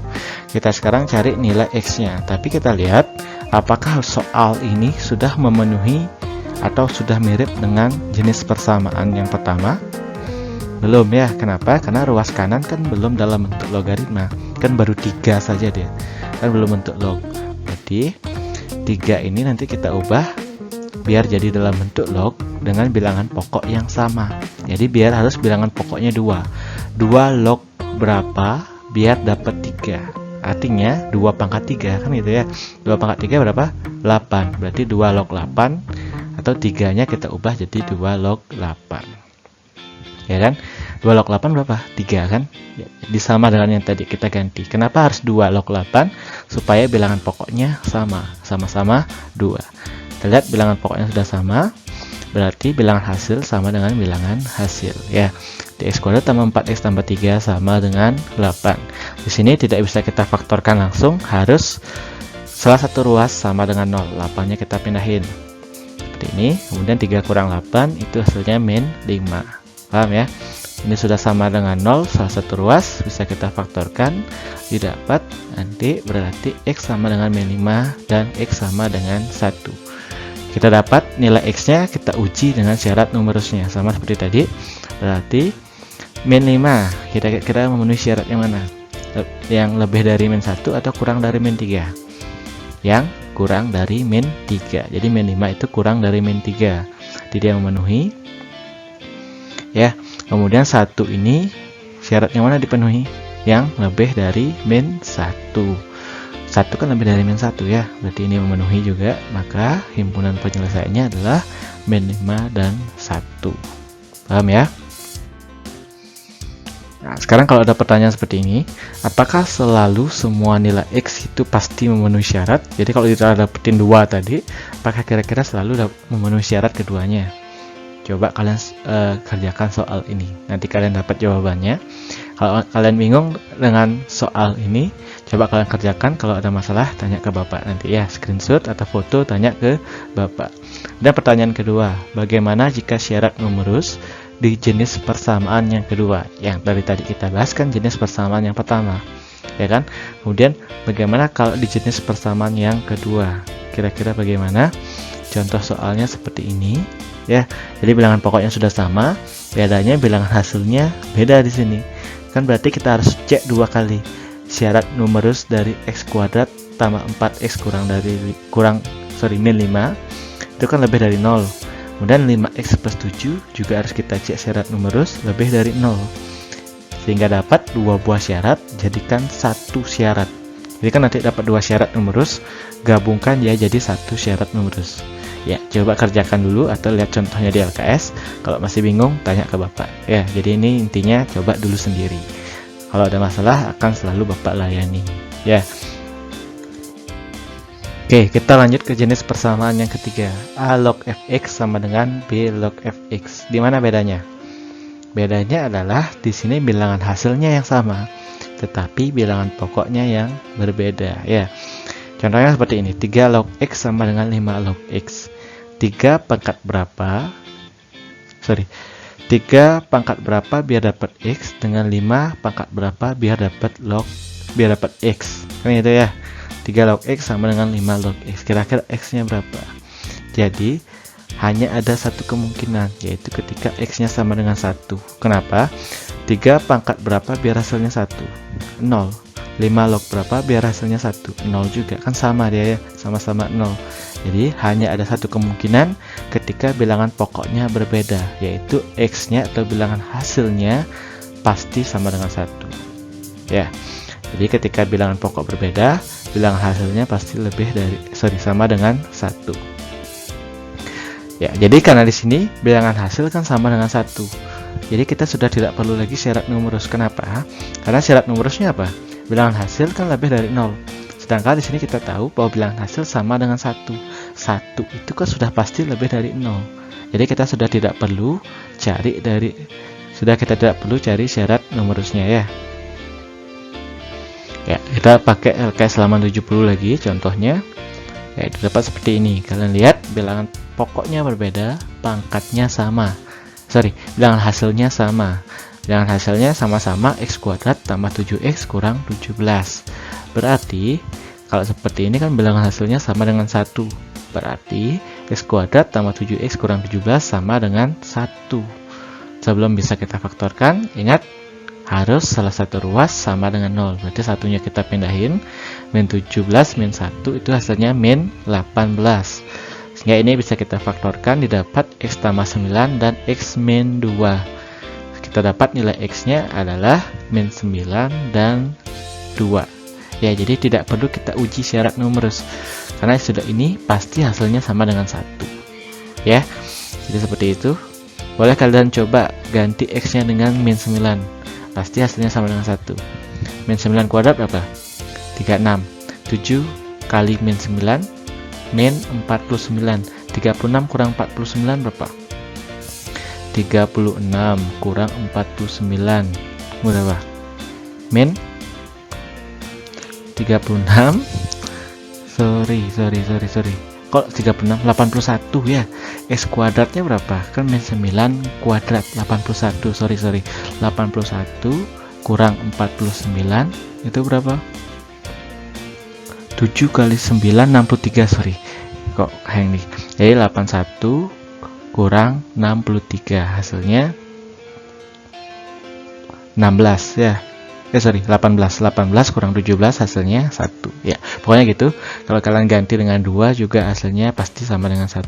Kita sekarang cari nilai X-nya. Tapi kita lihat apakah soal ini sudah memenuhi atau sudah mirip dengan jenis persamaan yang pertama. Belum ya. Kenapa? Karena ruas kanan kan belum dalam bentuk logaritma. Kan baru 3 saja dia. Kan belum bentuk log. Berarti 3 ini nanti kita ubah biar jadi dalam bentuk log dengan bilangan pokok yang sama. Jadi biar harus bilangan pokoknya 2. 2 log berapa biar dapat 3. Artinya 2 pangkat 3 kan gitu ya. 2 pangkat 3 berapa? 8. Berarti 2 log 8 atau 3-nya kita ubah jadi 2 log 8. Ya kan? 2 log 8 berapa? 3 kan? Ya, sama dengan yang tadi kita ganti. Kenapa harus 2 log 8? Supaya bilangan pokoknya sama-sama 2. Kita lihat bilangan pokoknya sudah sama, berarti bilangan hasil sama dengan bilangan hasil ya. Di x kuadrat tambah 4x tambah 3 sama dengan 8. Di sini tidak bisa kita faktorkan langsung, harus salah satu ruas sama dengan 0. 8-nya kita pindahin seperti ini. Kemudian 3 kurang 8 itu hasilnya min 5. Paham ya? Ini sudah sama dengan 0, salah satu ruas bisa kita faktorkan, didapat nanti berarti x sama dengan min 5 dan x sama dengan 1. Kita dapat nilai X-nya, kita uji dengan syarat numerusnya. Sama seperti tadi, berarti min 5. Kira-kira memenuhi syarat yang mana? Yang lebih dari min 1 atau kurang dari min 3? Yang kurang dari min 3. Jadi min 5 itu kurang dari min 3. Jadi dia memenuhi. Ya, Kemudian 1 ini syarat yang mana dipenuhi? Yang lebih dari min 1. 1 kan lebih dari min 1 ya, berarti ini memenuhi juga, maka himpunan penyelesaiannya adalah min 5 dan 1. Paham ya? Nah, sekarang kalau ada pertanyaan seperti ini, apakah selalu semua nilai X itu pasti memenuhi syarat? Jadi kalau kita dapetin 2 tadi, apakah kira-kira selalu memenuhi syarat keduanya? Coba kalian kerjakan soal ini, nanti kalian dapat jawabannya. Kalau kalian bingung dengan soal ini, coba kalian kerjakan. Kalau ada masalah, tanya ke Bapak nanti ya, screenshot atau foto, tanya ke Bapak. Dan pertanyaan kedua, bagaimana jika syarat numerus di jenis persamaan yang kedua? Yang dari tadi kita bahas kan jenis persamaan yang pertama, ya kan? Kemudian bagaimana kalau di jenis persamaan yang kedua? Kira-kira bagaimana? Contoh soalnya seperti ini. Ya, jadi bilangan pokoknya sudah sama, bedanya bilangan hasilnya beda di sini. Kan berarti kita harus cek 2 kali. Syarat numerus dari x kuadrat tambah 4x min 5 itu kan lebih dari 0. Kemudian 5x plus 7 juga harus kita cek syarat numerus lebih dari 0. Sehingga dapat 2 buah syarat, jadikan 1 syarat. Jadi kan nanti dapat 2 syarat numerus, gabungkan ya jadi 1 syarat numerus. Ya, coba kerjakan dulu atau lihat contohnya di LKS. Kalau masih bingung, tanya ke Bapak. Ya, jadi ini intinya coba dulu sendiri. Kalau ada masalah akan selalu Bapak layani. Ya. Oke, kita lanjut ke jenis persamaan yang ketiga. A log fx sama dengan b log fx. Di mana bedanya? Bedanya adalah di sini bilangan hasilnya yang sama, tetapi bilangan pokoknya yang berbeda. Ya. Contohnya seperti ini, 3 log x sama dengan 5 log x. 3 pangkat berapa biar dapat x dengan 5 pangkat berapa biar dapat x. Kan itu ya. 3 log x sama dengan 5 log x. Kira-kira x-nya berapa? Jadi hanya ada satu kemungkinan, yaitu ketika x-nya sama dengan 1. Kenapa? 3 pangkat berapa biar hasilnya 1? 0. 5 log berapa biar hasilnya 1? 0 juga, kan sama dia ya, sama-sama 0. Jadi hanya ada satu kemungkinan ketika bilangan pokoknya berbeda, yaitu x-nya atau bilangan hasilnya pasti sama dengan 1. Ya. Jadi ketika bilangan pokok berbeda, bilangan hasilnya pasti sama dengan 1. Ya, jadi karena di sini bilangan hasil kan sama dengan 1. Jadi kita sudah tidak perlu lagi syarat numerus. Kenapa? Karena syarat numerusnya apa? Bilangan hasil kan lebih dari 0. Sedangkan di sini kita tahu bahwa bilangan hasil sama dengan 1. 1 itu kan sudah pasti lebih dari 0. Jadi kita sudah tidak perlu cari syarat numerusnya ya. Ya, kita pakai LKS halaman 70 lagi contohnya. Ya, itu dapat seperti ini. Kalian lihat bilangan pokoknya berbeda, pangkatnya sama. Bilangan hasilnya sama. Bilangan hasilnya sama-sama x kuadrat tambah 7x kurang 17. Berarti kalau seperti ini kan bilangan hasilnya sama dengan 1. Berarti x kuadrat tambah 7x kurang 17 sama dengan 1. Sebelum bisa kita faktorkan, ingat harus salah satu ruas sama dengan 0. Berarti satunya kita pindahin, min 17 min 1 itu hasilnya min 18. Sehingga ini bisa kita faktorkan, didapat x tambah 9 dan x min 2. Kita dapat nilai x-nya adalah min 9 dan 2. Ya, jadi tidak perlu kita uji syarat numerus. Karena sudah ini pasti hasilnya sama dengan 1. Ya, jadi seperti itu. Boleh kalian coba ganti x-nya dengan min 9. Pasti hasilnya sama dengan 1. Min 9 kuadrat berapa? 36. 7 kali min 9, min 49. 36 kurang 49 berapa? 36 kurang 49 berapa? Min 36. Sorry. Kok 36? 81 ya. X kuadratnya berapa? Kan min 9 kuadrat 81. Sorry. 81 kurang 49 itu berapa? 7 kali 9 63. Sorry. Kok hang nih. Jadi 81 kurang 63 hasilnya 16 ya. 18 kurang 17 hasilnya 1 ya. Pokoknya gitu. Kalau kalian ganti dengan 2 juga hasilnya pasti sama dengan 1.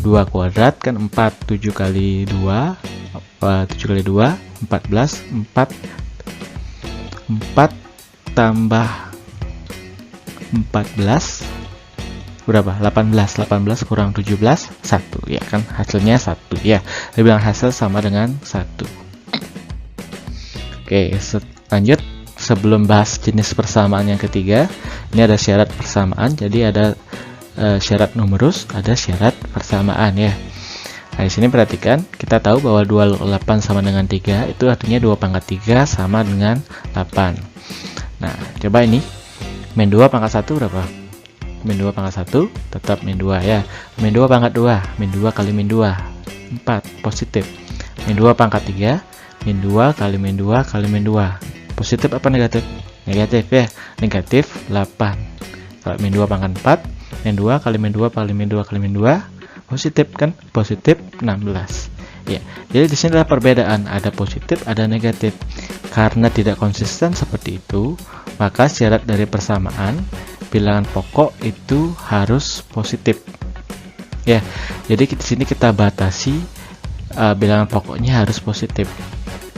2 kuadrat kan 4, 7 kali 2 7 kali 2 14, 4 tambah 14 berapa? 18 kurang 17 1 ya kan, hasilnya 1 ya. Dibilang hasil sama dengan 1. Oke, lanjut. Sebelum bahas jenis persamaan yang ketiga, ini ada syarat persamaan. Jadi ada syarat numerus, ada syarat persamaan ya. Nah, di sini perhatikan, kita tahu bahwa 2 log 8 sama dengan 3, itu artinya 2 pangkat 3 sama dengan 8. Nah, coba ini, min 2 pangkat 1 berapa? Min 2 pangkat 1, tetap min 2 ya. Min 2 pangkat 2, min 2 kali min 2, 4, positif. Min 2 pangkat 3, min 2 kali min 2 kali min 2. Positif apa negatif? Negatif ya, negatif 8. Kalau min 2 pangkat 4, min 2 kali min 2 kali min 2 kali min 2, positif kan? Positif 16. Ya, jadi di sini adalah perbedaan, ada positif, ada negatif. Karena tidak konsisten seperti itu, maka syarat dari persamaan bilangan pokok itu harus positif. Ya, jadi di sini kita batasi bilangan pokoknya harus positif.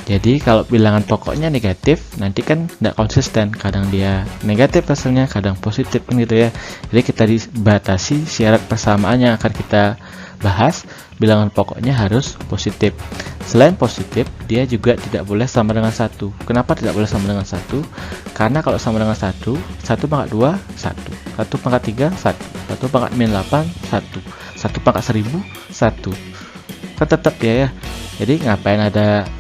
Jadi kalau bilangan pokoknya negatif, nanti kan tidak konsisten. Kadang dia negatif hasilnya, kadang positif kan gitu ya. Jadi kita dibatasi syarat persamaan yang akan kita bahas, bilangan pokoknya harus positif. Selain positif, dia juga tidak boleh sama dengan 1. Kenapa tidak boleh sama dengan 1? Karena kalau sama dengan 1, 1 pangkat 2, 1. 1 pangkat 3, 1. 1 pangkat min 8, 1. 1 pangkat 1000, 1. Kan tetap ya. Jadi ngapain ada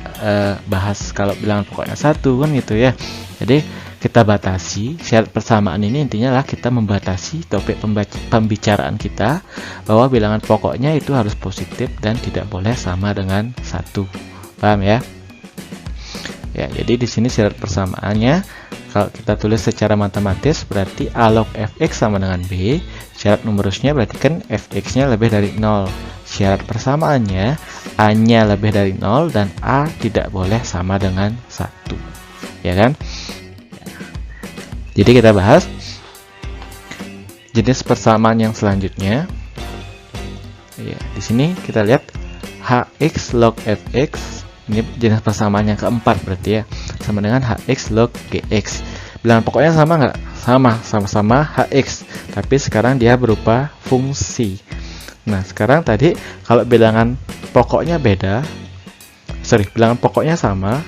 bahas kalau bilangan pokoknya 1 kan gitu ya. Jadi kita batasi syarat persamaan ini, intinya lah kita membatasi topik pembicaraan kita bahwa bilangan pokoknya itu harus positif dan tidak boleh sama dengan 1. Paham ya? Ya, jadi di sini syarat persamaannya kalau kita tulis secara matematis berarti A log fx sama dengan B. Syarat numerusnya berarti kan fx-nya lebih dari 0. Syarat persamaannya A-nya lebih dari 0 dan A tidak boleh sama dengan 1. Ya kan? Jadi kita bahas jenis persamaan yang selanjutnya. Ya, di sini kita lihat hx log fx. Ini jenis persamaan yang keempat berarti ya. Sama dengan hx log gx. Bilangan pokoknya sama nggak? Sama-sama hx. Tapi sekarang dia berupa fungsi. Nah, sekarang tadi kalau bilangan pokoknya beda, bilangan pokoknya sama,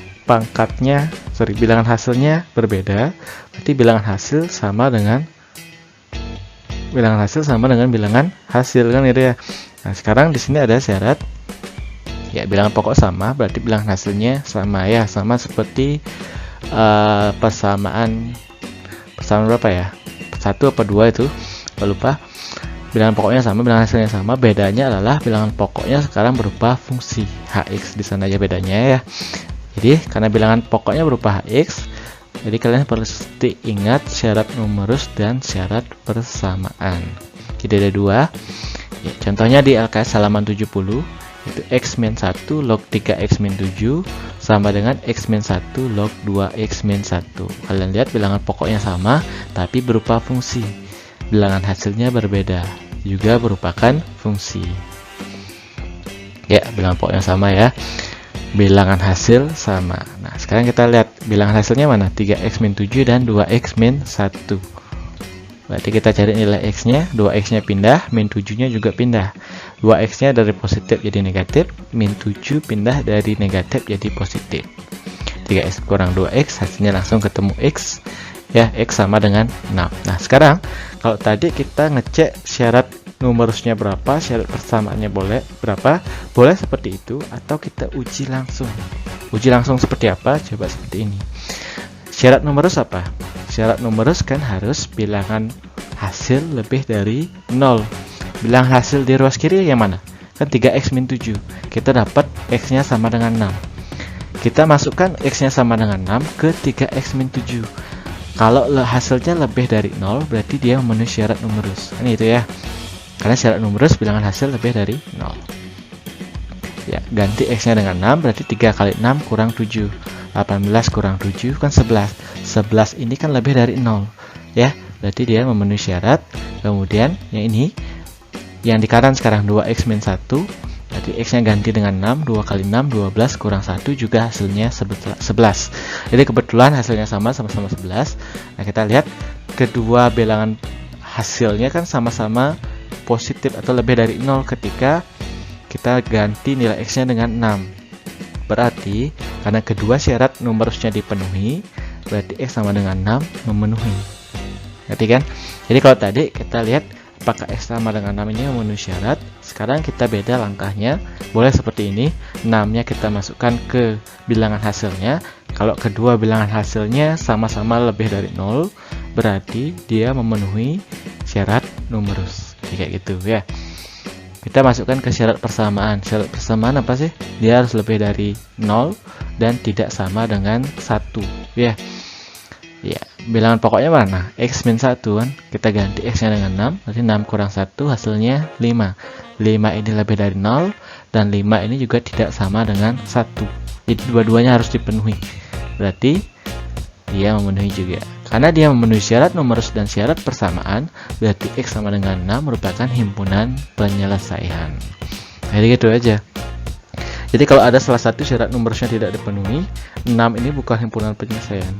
bilangan hasilnya berbeda, berarti bilangan hasil sama dengan bilangan hasil kan gitu ya. Nah, sekarang di sini ada syarat ya, bilangan pokok sama, berarti bilangan hasilnya sama ya, sama seperti persamaan berapa ya? 1 apa 2 itu? Lupa. Bilangan pokoknya sama, bilangan hasilnya sama. Bedanya adalah bilangan pokoknya sekarang berupa fungsi hx, di sana aja bedanya ya. Jadi karena bilangan pokoknya berupa hx, jadi kalian perlu ingat syarat numerus dan syarat persamaan. Jadi ada 2. Ya, contohnya di LKS halaman 70, itu x min 1 log 3x min 7 sama dengan x min 1 log 2x min 1. Kalian lihat bilangan pokoknya sama, tapi berupa fungsi. Bilangan hasilnya berbeda, juga merupakan fungsi. Ya, bilangan pokoknya sama ya. Bilangan hasil sama. Nah, sekarang kita lihat bilangan hasilnya mana? 3x min 7 dan 2x min 1. Berarti kita cari nilai x-nya, 2x-nya pindah, min 7-nya juga pindah. 2x-nya dari positif jadi negatif, min 7 pindah dari negatif jadi positif. 3x kurang 2x, hasilnya langsung ketemu x. Ya, x sama dengan 6. Nah, sekarang kalau tadi kita ngecek syarat numerusnya berapa, syarat persamaannya berapa, boleh seperti itu, atau kita uji langsung. Uji langsung seperti apa? Coba seperti ini. Syarat numerus apa? Syarat numerus kan harus bilangan hasil lebih dari 0. Bilangan hasil di ruas kiri yang mana? Kan 3x min 7. Kita dapat x-nya sama dengan 6. Kita masukkan x-nya sama dengan 6 ke 3x min 7. Kalau hasilnya lebih dari 0, berarti dia memenuhi syarat numerus. Ini itu ya. Karena syarat numerus bilangan hasil lebih dari 0. Ya, ganti x-nya dengan 6, berarti 3 kali 6 kurang 7. 18 kurang 7 kan 11. 11 ini kan lebih dari 0. Ya, berarti dia memenuhi syarat. Kemudian yang ini, yang di kanan sekarang 2x min 1, berarti berarti X nya ganti dengan 6, 2 kali 6, 12 kurang 1 juga hasilnya 11. Jadi kebetulan hasilnya sama-sama 11. Nah, kita lihat kedua bilangan hasilnya kan sama-sama positif atau lebih dari 0 ketika kita ganti nilai X nya dengan 6. Berarti karena kedua syarat numerusnya dipenuhi, berarti X sama dengan 6 memenuhi. Ngerti kan? Jadi kalau tadi kita lihat apakah X sama dengan 6 ini memenuhi syarat. Sekarang kita beda langkahnya. Boleh seperti ini, 6-nya kita masukkan ke bilangan hasilnya. Kalau kedua bilangan hasilnya sama-sama lebih dari 0, berarti dia memenuhi syarat numerus. Kayak gitu ya. Kita masukkan ke syarat persamaan. Syarat persamaan apa sih? Dia harus lebih dari 0 dan tidak sama dengan 1 ya. Ya, bilangan pokoknya mana? X min 1 kan. Kita ganti X nya dengan 6. Berarti 6 kurang 1 hasilnya 5. 5 ini lebih dari 0 dan 5 ini juga tidak sama dengan 1. Jadi dua-duanya harus dipenuhi. Berarti dia memenuhi juga. Karena dia memenuhi syarat numerus dan syarat persamaan, berarti X sama dengan 6 merupakan himpunan penyelesaian. Jadi gitu aja. Jadi kalau ada salah satu syarat numerusnya tidak dipenuhi, 6 ini bukan himpunan penyelesaian.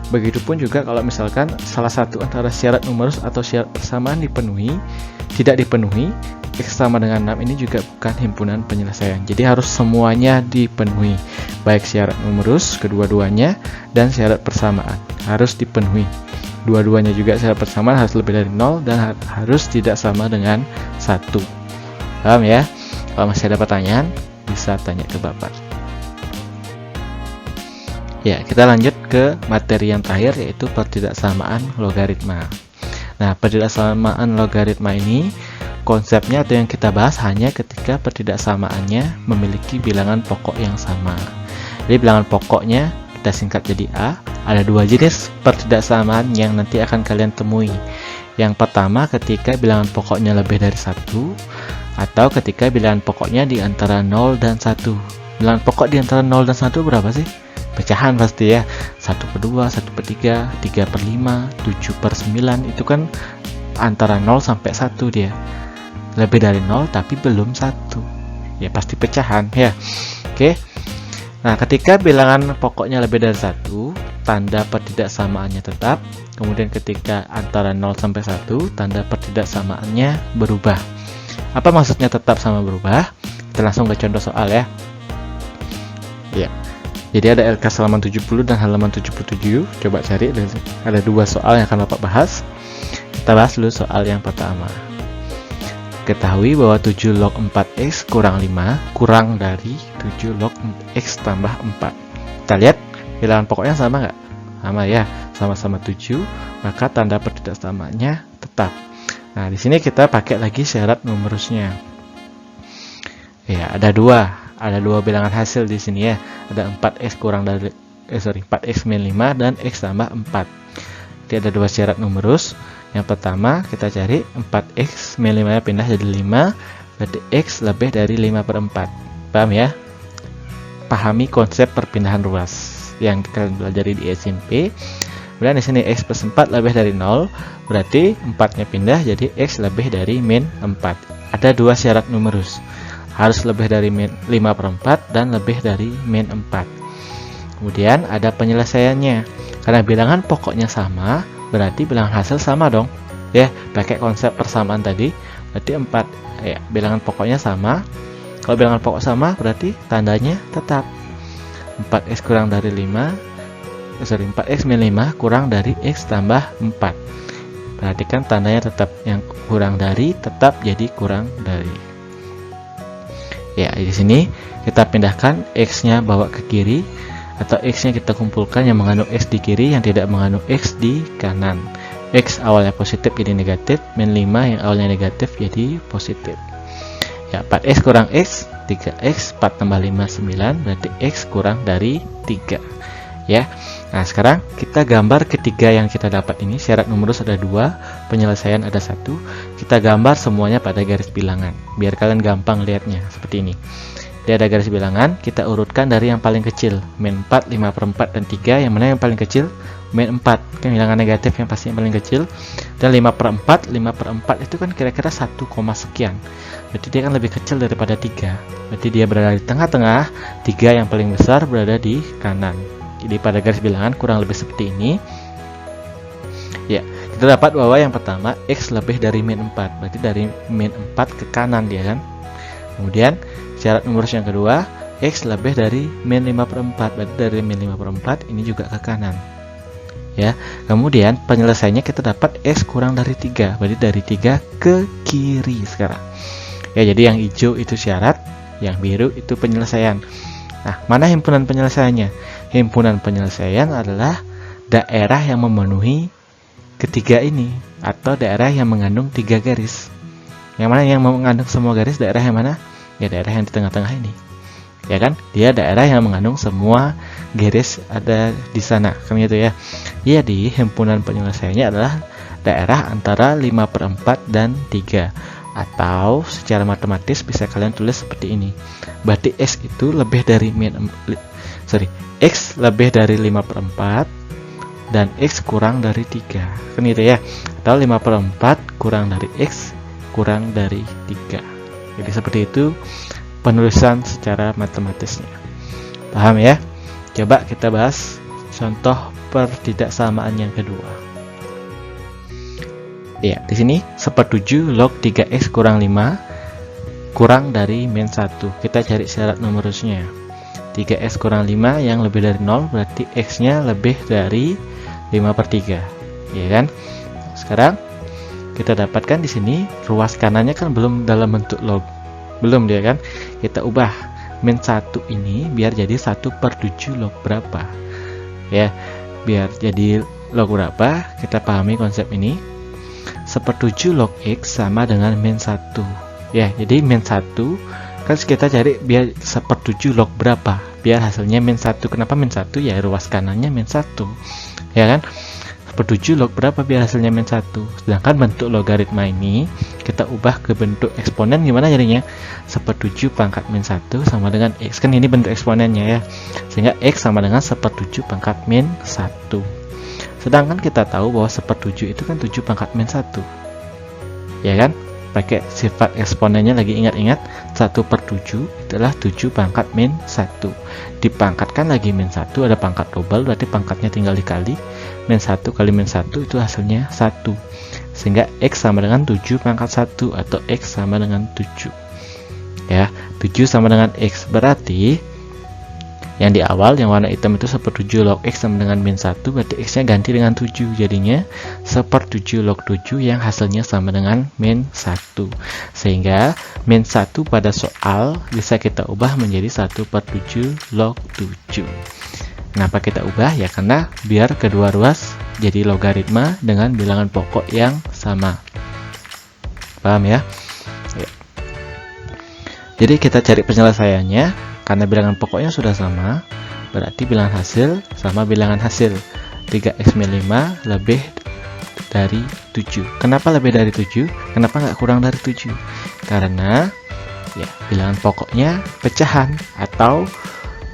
Begitupun juga kalau misalkan salah satu antara syarat numerus atau syarat persamaan tidak dipenuhi, X sama dengan 6 ini juga bukan himpunan penyelesaian. Jadi harus semuanya dipenuhi, baik syarat numerus kedua-duanya dan syarat persamaan harus dipenuhi. Dua-duanya juga syarat persamaan harus lebih dari 0 dan harus tidak sama dengan 1. Paham ya? Kalau masih ada pertanyaan, bisa tanya ke Bapak. Ya, kita lanjut ke materi yang terakhir, yaitu pertidaksamaan logaritma. Nah, pertidaksamaan logaritma ini konsepnya atau yang kita bahas hanya ketika pertidaksamaannya memiliki bilangan pokok yang sama. Jadi bilangan pokoknya kita singkat jadi A. Ada dua jenis pertidaksamaan yang nanti akan kalian temui. Yang pertama ketika bilangan pokoknya lebih dari 1, atau ketika bilangan pokoknya di antara 0 dan 1. Bilangan pokok di antara 0 dan 1 berapa sih? Pecahan pasti ya. 1/2, 1/3, 3/5, 7/9, itu kan antara 0 sampai 1 dia. Lebih dari 0 tapi belum 1. Ya pasti pecahan ya. Oke. Nah, ketika bilangan pokoknya lebih dari 1, tanda pertidaksamaannya tetap. Kemudian ketika antara 0 sampai 1, tanda pertidaksamaannya berubah. Apa maksudnya tetap sama berubah? Kita langsung ke contoh soal ya. Ya. Jadi ada LKS halaman 70 dan halaman 77. Coba cari, ada dua soal yang akan Bapak bahas. Kita bahas dulu soal yang pertama. Ketahui bahwa 7 log 4x kurang 5 kurang dari 7 log x tambah 4. Kita lihat bilangan pokoknya sama nggak? Sama ya, sama-sama 7, maka tanda pertidaksamaannya tetap. Nah, di sini kita pakai lagi syarat numerusnya. Ya, ada dua bilangan hasil di sini ya. Ada 4x kurang dari 4x min 5 dan x tambah 4. Jadi ada dua syarat numerus. Yang pertama kita cari 4x min 5 nya pindah jadi 5, berarti x lebih dari 5/4. Paham ya? Pahami konsep perpindahan ruas yang kalian belajar di SMP. Kemudian di sini x plus 4 lebih dari 0, berarti 4-nya pindah jadi x lebih dari min 4. Ada dua syarat numerus. Harus lebih dari min 5/4 dan lebih dari min 4. Kemudian ada penyelesaiannya. Karena bilangan pokoknya sama, berarti bilangan hasil sama dong. Ya, pakai konsep persamaan tadi, berarti 4 ya, bilangan pokoknya sama. Kalau bilangan pokok sama, berarti tandanya tetap. 4x kurang dari 4x min 5 kurang dari x tambah 4. Perhatikan tandanya tetap, yang kurang dari tetap jadi kurang dari. Ya, di sini kita pindahkan x-nya bawa ke kiri, atau x-nya kita kumpulkan yang mengandung x di kiri, yang tidak mengandung x di kanan. X awalnya positif jadi negatif, min 5 yang awalnya negatif jadi positif. Ya, 4x kurang x, 3x, 4 tambah 5, 9, berarti x kurang dari 3. Ya. Nah, sekarang kita gambar ketiga yang kita dapat ini. Syarat numerus ada 2, penyelesaian ada 1. Kita gambar semuanya pada garis bilangan biar kalian gampang lihatnya seperti ini. Dia ada garis bilangan, kita urutkan dari yang paling kecil, min 4, 5/4, dan 3. Yang mana yang paling kecil? Min 4, kan bilangan negatif yang pasti yang paling kecil. Dan 5/4 itu kan kira-kira 1, sekian. Berarti dia kan lebih kecil daripada 3. Berarti dia berada di tengah-tengah, 3 yang paling besar berada di kanan. Jadi pada garis bilangan kurang lebih seperti ini. Ya, kita dapat bahwa yang pertama X lebih dari min 4. Berarti dari min 4 ke kanan dia kan. Kemudian syarat nomor yang kedua, X lebih dari min 5/4. Berarti dari min 5/4 ini juga ke kanan. Ya, kemudian penyelesaiannya kita dapat X kurang dari 3. Berarti dari 3 ke kiri sekarang. Ya, jadi yang hijau itu syarat, yang biru itu penyelesaian. Nah, mana himpunan penyelesaiannya? Himpunan penyelesaian adalah daerah yang memenuhi ketiga ini, atau daerah yang mengandung 3 garis. Yang mana yang mengandung semua garis? Daerah yang mana? Ya, daerah yang di tengah-tengah ini. Ya kan? Dia daerah yang mengandung semua garis ada di sana, kan gitu ya. Jadi himpunan penyelesaiannya adalah daerah antara 5/4 dan 3. Atau secara matematis bisa kalian tulis seperti ini. Berarti X itu lebih dari X lebih dari 5/4 dan X kurang dari 3. Kan gitu ya. Atau 5/4 kurang dari X kurang dari 3. Jadi seperti itu penulisan secara matematisnya. Paham ya? Coba kita bahas contoh pertidaksamaan yang kedua. Ya, di sini 1/7 log 3x kurang 5 kurang dari min 1. Kita cari syarat nomor rumusnya. 3x kurang 5 yang lebih dari 0 berarti x-nya lebih dari 5/3. Ya kan? Sekarang kita dapatkan di sini ruas kanannya kan belum dalam bentuk log. Belum dia kan? Kita ubah min 1 ini biar jadi 1/7 log berapa. Ya, biar jadi log berapa, kita pahami konsep ini. 1/7 log x sama dengan min 1. Ya, jadi min 1 kan kita cari biar 1/7 log berapa, biar hasilnya min 1. Kenapa min 1? Ya ruas kanannya min 1. Ya kan? 1/7 log berapa biar hasilnya min 1. Sedangkan bentuk logaritma ini kita ubah ke bentuk eksponen, gimana jadinya? 1/7 pangkat min 1 sama dengan x. Kan ini bentuk eksponennya ya. Sehingga x sama dengan 1/7 pangkat min 1. Sedangkan kita tahu bahwa 1/7 itu kan 7 pangkat min 1. Ya kan? Pakai sifat eksponennya lagi, ingat-ingat 1/7 adalah 7 pangkat min 1. Dipangkatkan lagi min 1, ada pangkat double, berarti pangkatnya tinggal dikali. Min 1 kali min 1 itu hasilnya 1. Sehingga x sama dengan 7 pangkat 1 atau x sama dengan 7. Ya, 7 sama dengan x. Berarti yang di awal yang warna hitam itu 1/7 log x sama dengan min 1, berarti x-nya ganti dengan 7. Jadinya 1/7 log 7 yang hasilnya sama dengan min 1. Sehingga min 1 pada soal bisa kita ubah menjadi 1/7 log 7. Kenapa kita ubah? Ya karena biar kedua ruas jadi logaritma dengan bilangan pokok yang sama. Paham ya? Ya. Jadi kita cari penyelesaiannya. Karena bilangan pokoknya sudah sama, berarti bilangan hasil sama bilangan hasil. 3x min 5 lebih dari 7. Kenapa lebih dari 7? Kenapa nggak kurang dari 7? Karena ya bilangan pokoknya pecahan atau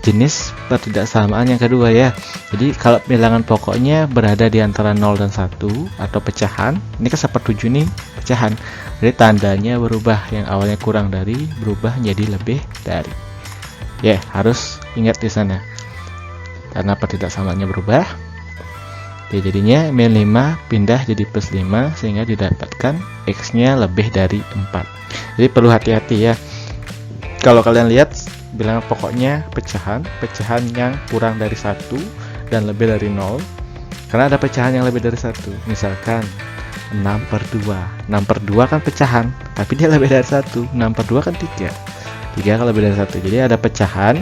jenis pertidaksamaan yang kedua ya. Jadi kalau bilangan pokoknya berada di antara 0 dan 1 atau pecahan, ini kan 1/7 nih pecahan. Jadi tandanya berubah, yang awalnya kurang dari berubah menjadi lebih dari. Ya, harus ingat di sana. Karena pertidaksamaannya berubah. Ya, jadinya min 5 pindah jadi plus 5 sehingga didapatkan x-nya lebih dari 4. Jadi perlu hati-hati ya. Kalau kalian lihat bilangan pokoknya pecahan yang kurang dari 1 dan lebih dari 0. Karena ada pecahan yang lebih dari 1. Misalkan 6/2. 6/2 kan pecahan, tapi dia lebih dari 1. 6/2 kan 3. 3 kalau lebih dari 1. Jadi ada pecahan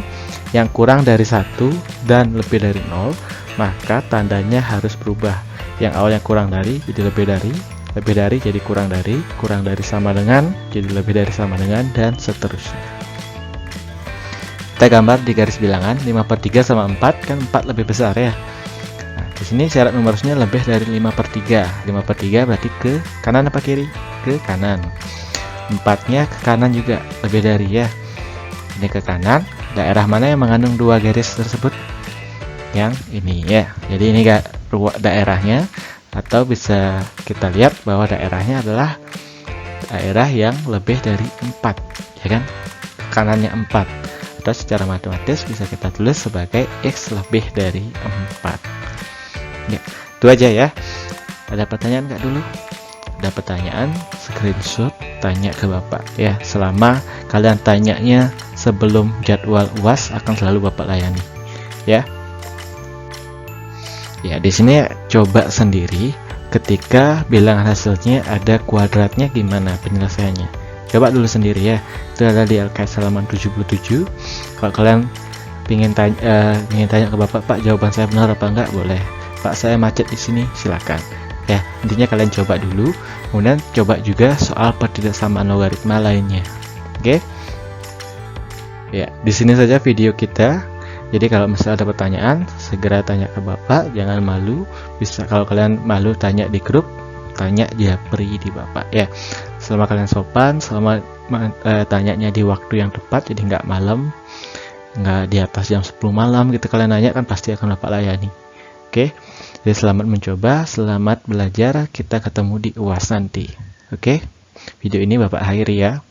yang kurang dari 1 dan lebih dari 0, maka tandanya harus berubah. Yang awalnya kurang dari jadi lebih dari jadi kurang dari sama dengan jadi lebih dari sama dengan, dan seterusnya. Kita gambar di garis bilangan 5/3 sama 4, kan 4 lebih besar ya. Nah, di sini syarat numerusnya lebih dari 5/3. 5/3 berarti ke kanan apa kiri? Ke kanan. 4-nya ke kanan juga, lebih dari ya. Ini ke kanan, daerah mana yang mengandung dua garis tersebut? Yang ini ya. Jadi ini daerahnya, atau bisa kita lihat bahwa daerahnya adalah daerah yang lebih dari 4, ya kan? Kanannya 4, atau secara matematis bisa kita tulis sebagai X lebih dari 4. Ya, itu aja ya. Ada pertanyaan nggak dulu? Ada pertanyaan, screenshot, tanya ke Bapak ya. Selama kalian tanyanya sebelum jadwal UAS akan selalu Bapak layani ya. Ya, di sini coba sendiri. Ketika bilangan hasilnya ada kuadratnya, gimana penyelesaiannya? Coba dulu sendiri ya. Itu ada di LKS halaman 77. Kalau kalian ingin tanya ke Bapak, Pak jawaban saya benar apa enggak, boleh. Pak saya macet di sini, silakan. Ya, intinya kalian coba dulu, kemudian coba juga soal pertidaksamaan logaritma lainnya. Oke? Ya, di sini saja video kita. Jadi kalau misalnya ada pertanyaan, segera tanya ke Bapak, jangan malu. Bisa kalau kalian malu tanya di grup, tanya japri di Bapak ya. Selama kalian sopan, selama tanyanya di waktu yang tepat, jadi nggak malam, nggak di atas jam 10 malam gitu kalian nanya, kan pasti akan Bapak layani. Oke, jadi selamat mencoba, selamat belajar, kita ketemu di UAS nanti. Oke, video ini Bapak akhiri ya.